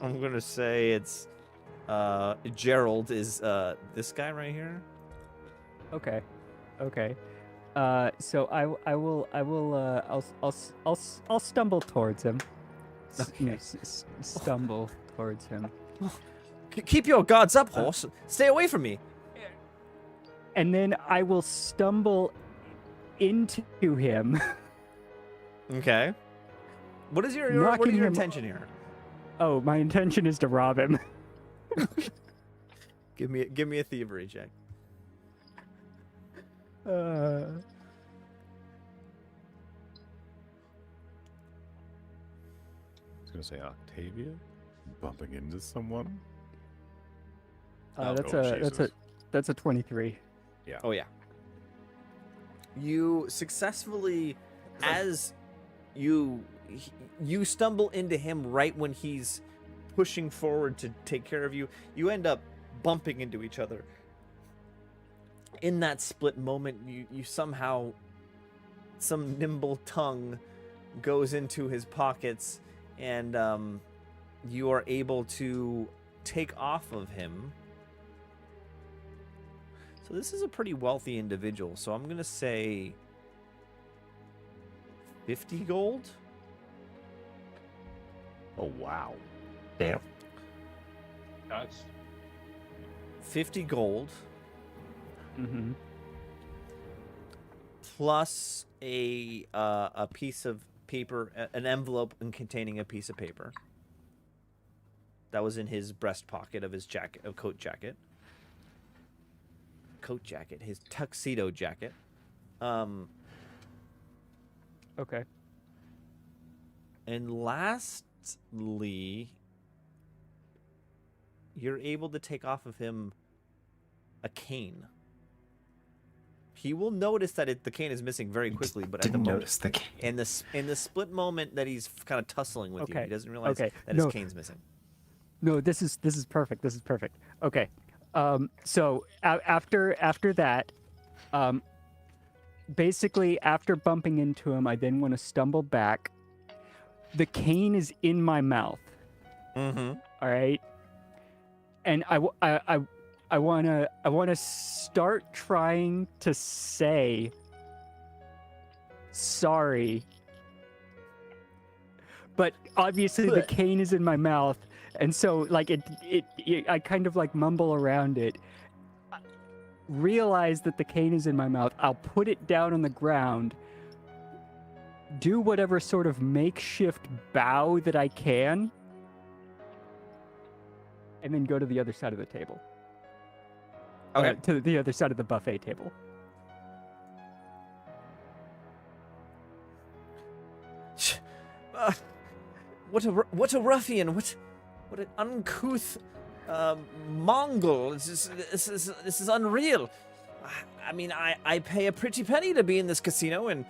I'm gonna say it's Gerald is this guy right here. Okay. So I'll stumble towards him. Stumble towards him. Keep your guards up, horse. Stay away from me. And then I will stumble into him. Okay. What is your Knocking him- intention here? Oh, my intention is to rob him. Give me a thievery check. I was gonna say Octavia bumping into someone. That's a 23. Yeah. Oh yeah. You successfully, as you stumble into him right when he's pushing forward to take care of you. You end up bumping into each other. In that split moment, you somehow, some nimble tongue goes into his pockets, and you are able to take off of him. So this is a pretty wealthy individual. So I'm gonna say 50 gold. Oh wow. Damn. Nice. 50 gold Mm-hmm. plus a piece of paper, an envelope containing a piece of paper that was in his breast pocket of his coat jacket, his tuxedo jacket. Okay. And lastly, you're able to take off of him a cane. He will notice that the cane is missing very quickly, but at the Didn't moment, notice the cane. in the split moment that he's kind of tussling with you, Okay. he doesn't realize Okay. that No. his cane's missing. No, this is perfect. This is perfect. Okay. So after that, basically after bumping into him, I then want to stumble back. The cane is in my mouth. Mm-hmm. All right. And I want to start trying to say sorry. But obviously the cane is in my mouth, and so like it I kind of like mumble around it. Realize that the cane is in my mouth. I'll put it down on the ground. Do whatever sort of makeshift bow that I can, and then go to the other side of the table. Okay. To the other side of the buffet table. What a ruffian! What an uncouth Mongol! This is unreal. I mean, I pay a pretty penny to be in this casino, and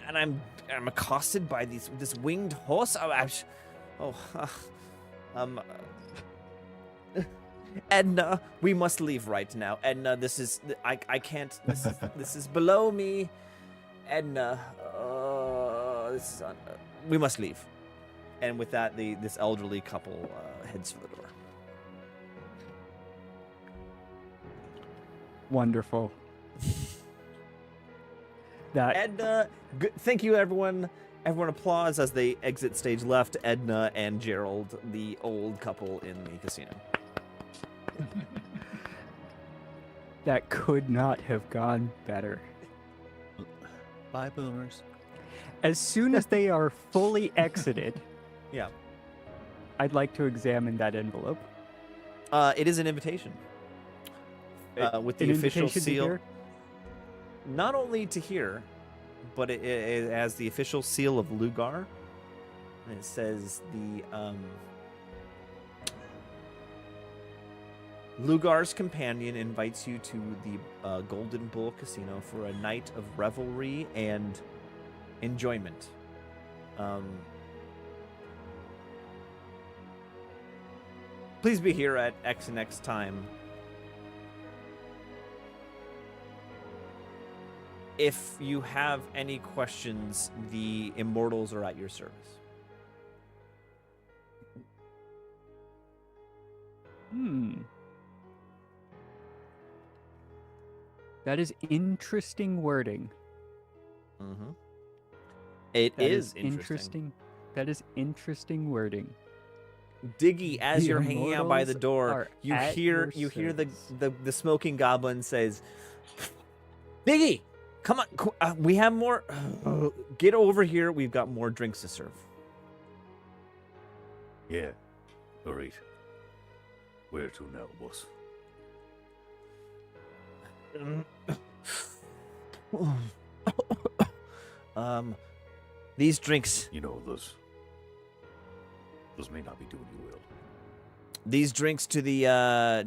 I'm accosted by this winged horse. Edna, we must leave right now. Edna, I can't. This is below me. Edna, we must leave. And with that, this elderly couple heads for the door. Wonderful. That Edna, thank you, everyone. Everyone applause as they exit stage left. Edna and Gerald, the old couple in the casino. that could not have gone better. Bye, boomers. As soon as they are fully exited, Yeah. I'd like to examine that envelope. It is an invitation. With the An official invitation to seal. hear? Not only to hear, but it has the official seal of Lugar. And it says Lugar's companion invites you to the Golden Bull Casino for a night of revelry and enjoyment. Please be here at X and X time. If you have any questions, the immortals are at your service. That is interesting wording. Mm-hmm. It That is interesting. That is interesting wording. Diggy, as The you're hanging out by the immortals door, are you at hear your the smoking goblin says, "Diggy, come on, we have more. Get over here. We've got more drinks to serve." Yeah. All right. Where to now, boss? These drinks. You know, those may not be doing you well. These drinks to the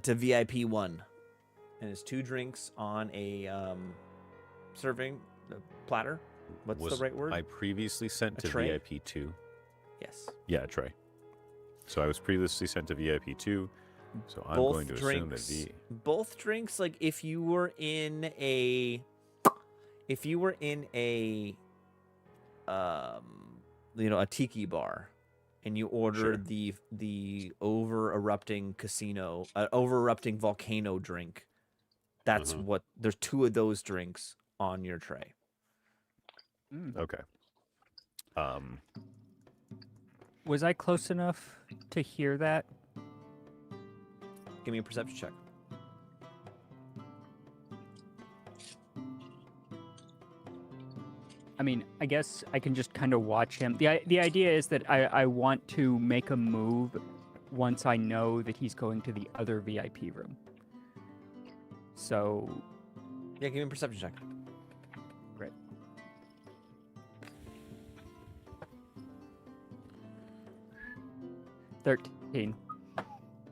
to VIP 1, and it's 2 drinks on a serving platter. What's the right word? I previously sent A to tray? VIP 2. Yes. Yeah, a tray. So I was previously sent to VIP 2. So I'm Both going to drinks, assume that both drinks, like if you were in a a tiki bar, and you ordered the over erupting volcano drink, that's what there's 2 of those drinks on your tray. Okay. Was I close enough to hear that? Give me a perception check. I mean, I guess I can just kind of watch him. The idea is that I want to make a move once I know that he's going to the other VIP room. So... Yeah, give me a perception check. Great. $13.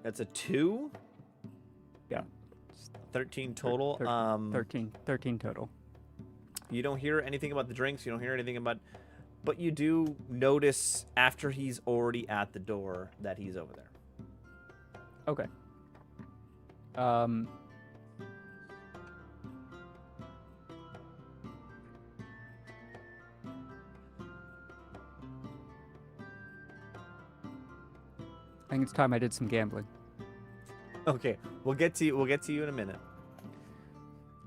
That's a 2? Yeah. 13 total. 13 total. You don't hear anything about the drinks. You don't hear anything about... But you do notice after he's already at the door that he's over there. Okay. I think it's time I did some gambling. Okay, we'll get to you in a minute.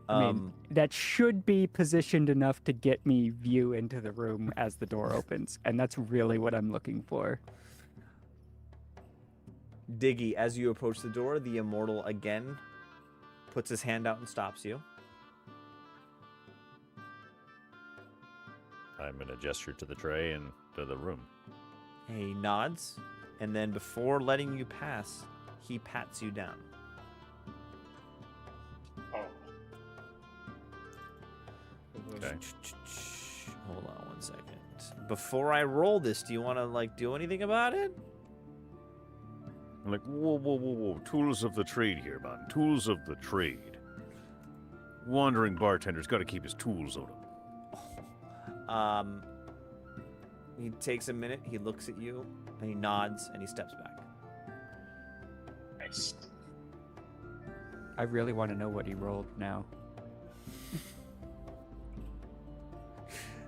I mean, that should be positioned enough to get me view into the room as the door opens, and that's really what I'm looking for. Diggy, as you approach the door, the immortal again puts his hand out and stops you. I'm going to gesture to the tray and to the room. He nods, and then before letting you pass, he pats you down. Okay. Hold on 1 second. Before I roll this, do you want to do anything about it? I'm like, whoa. Tools of the trade here, man. Tools of the trade. Wandering bartender's got to keep his tools on him. He takes a minute, he looks at you, and he nods, and he steps back. Nice. I really want to know what he rolled now.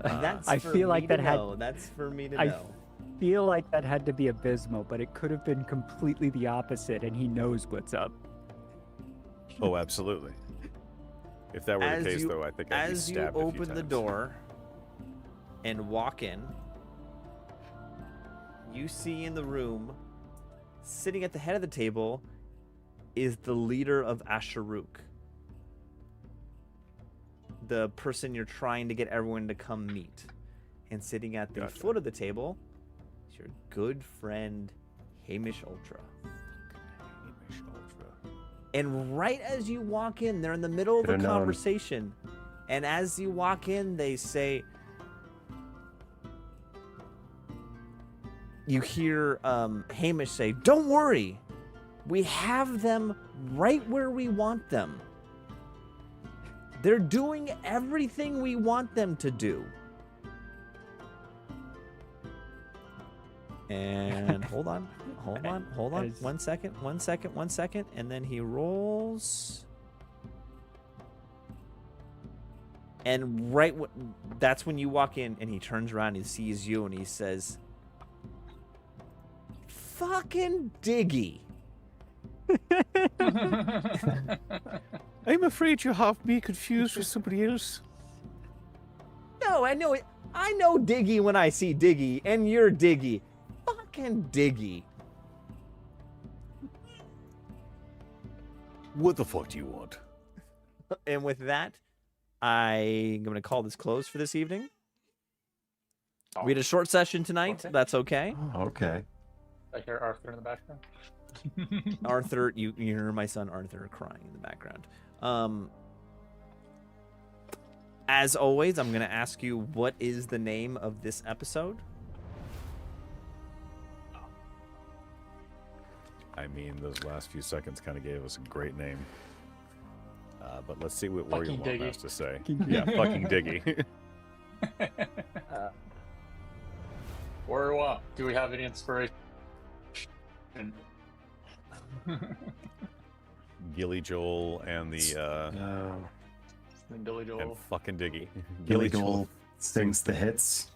That's I for feel me like to that had- know. That's for me to I know. Feel like that had to be abysmal, but it could have been completely the opposite, and he knows what's up. Oh, absolutely. If that were the case, though, I think I'd be as you stabbed a few open the times. door and walk in, you see in the room, sitting at the head of the table, is the leader of Asharuk. The person you're trying to get everyone to come meet. And sitting at the Gotcha. foot of the table is your good friend, Hamish Ultra. Hamish Ultra. And right as you walk in, they're in the middle of a Could've known. conversation. And as you walk in, they say, you hear Hamish say, "Don't worry, we have them right where we want them. They're doing everything we want them to do. And hold on. As- 1 second. And then he rolls. And that's when you walk in, and he turns around, he sees you, and he says, "Fucking Diggy." I'm afraid you have me confused with somebody else. No, I know it. I know Diggy when I see Diggy, and you're Diggy. Fucking Diggy. What the fuck do you want? And with that, I'm going to call this closed for this evening. We had a short session tonight. Okay. That's okay. Oh, okay. I hear Arthur in the background. Arthur, you hear my son Arthur crying in the background. As always, I'm going to ask you, what is the name of this episode? I mean, those last few seconds kind of gave us a great name. But let's see what Warrior Fucking Womp Diggy. has to say. Yeah, fucking Diggy. Or what? Do we have any inspiration? Gilly Joel and the And Billy Joel. and fucking Diggy. Gilly Joel sings the hits.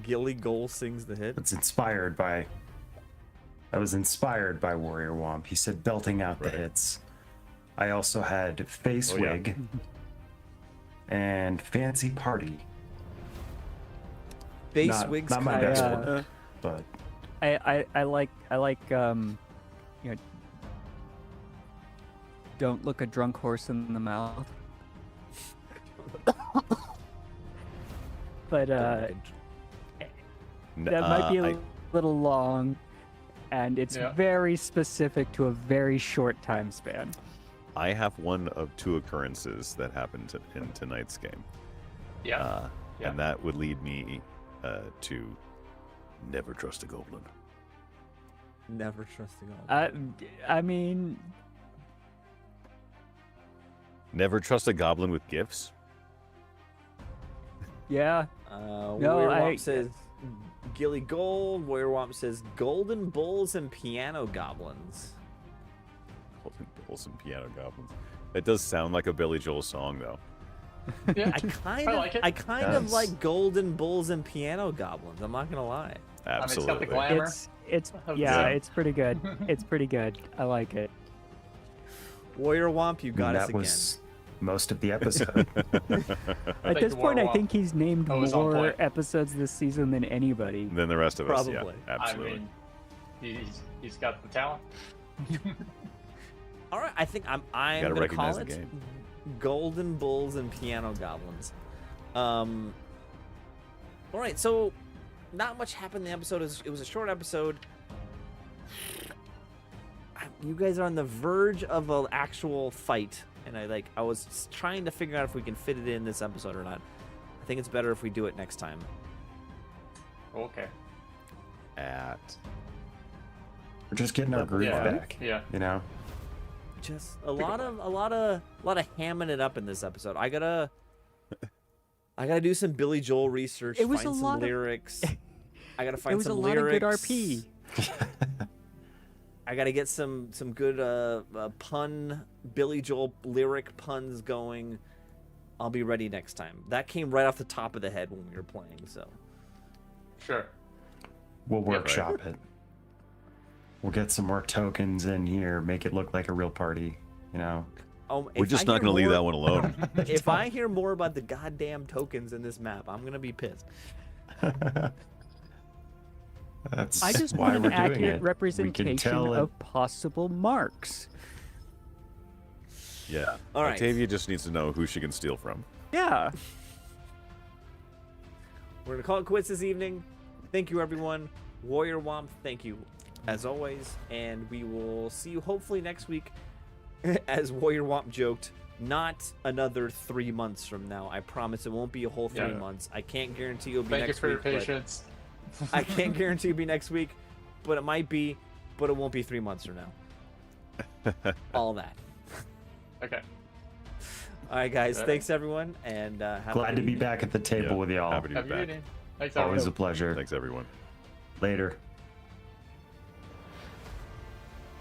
Gilly Goal sings the hit. It's inspired by. I was inspired by Warrior Womp. He said belting out the Right. hits. I also had Face Oh, yeah. Wig and Fancy Party. Base Not wigs. my kinda- best I, one, but I like you know, don't look a drunk horse in the mouth. But that might be a little long, and it's Yeah. very specific to a very short time span. I have one of two occurrences that happened in tonight's game. Yeah. Yeah. And that would lead me to Never trust a goblin. Never trust the goblin. I mean, never trust a goblin with gifts. yeah. Warrior I- Womp says Gilly Gold. Warrior Womp says Golden Bulls and Piano Goblins. Golden Bulls and Piano Goblins. It does sound like a Billy Joel song, though. Yeah. I kind I of, like it. I kind of Yes. like Golden Bulls and Piano Goblins. I'm not gonna lie. Absolutely. it's got the glamour. It's Of yeah, the- it's pretty good. It's pretty good. I like it. Warrior Womp, you got us that again. was most of the episode. At this point, I think he's named Oh, it's on more point. episomes this season than anybody. Than the rest of us, Probably. yeah, absolutely. I mean, he's got the talent. All right, I think I'm Gotta gonna call recognize it the game. Golden Bulls and Piano Goblins. All right, so not much happened in the episode. It was a short episode. You guys are on the verge of an actual fight, and I was trying to figure out if we can fit it in this episode or not. I think it's better if we do it next time. Okay. At We're just getting our Level groove Yeah. back. Yeah. You know. Just a lot of hamming it up in this episode. I gotta do some Billy Joel research. It was find a some lot of- lyrics. I gotta It find was a some lot lyrics. of good RP. I gotta get some good pun Billy Joel lyric puns going. I'll be ready next time. That came right off the top of the head when we were playing. So Sure. We'll Yeah, right. workshop it. We'll get some more tokens in here, make it look like a real party. You know. we're if just I not hear going to leave more- that one alone. If I hear more about the goddamn tokens in this map, I'm gonna be pissed. That's I just why want we're an doing accurate it. representation We can tell it. of possible marks. Yeah. All right. Octavia just needs to know who she can steal from. Yeah. We're gonna call it quits this evening. Thank you, everyone. Warrior Womp, thank you as always, and we will see you hopefully next week. As Warrior Womp joked, not another 3 months from now. I promise it won't be a whole 3 Yeah. months. I can't guarantee it'll be Thank you next for your week. but- patience. I can't guarantee it'll be next week, but it might be. But it won't be 3 months from now. All that. Okay. All right, guys. All right. Thanks everyone, and have a Glad good to be evening. back at the table Yeah, with y'all. happy to be Have a good back. evening. Thanks, Always everyone. a pleasure. Thanks, everyone. Later.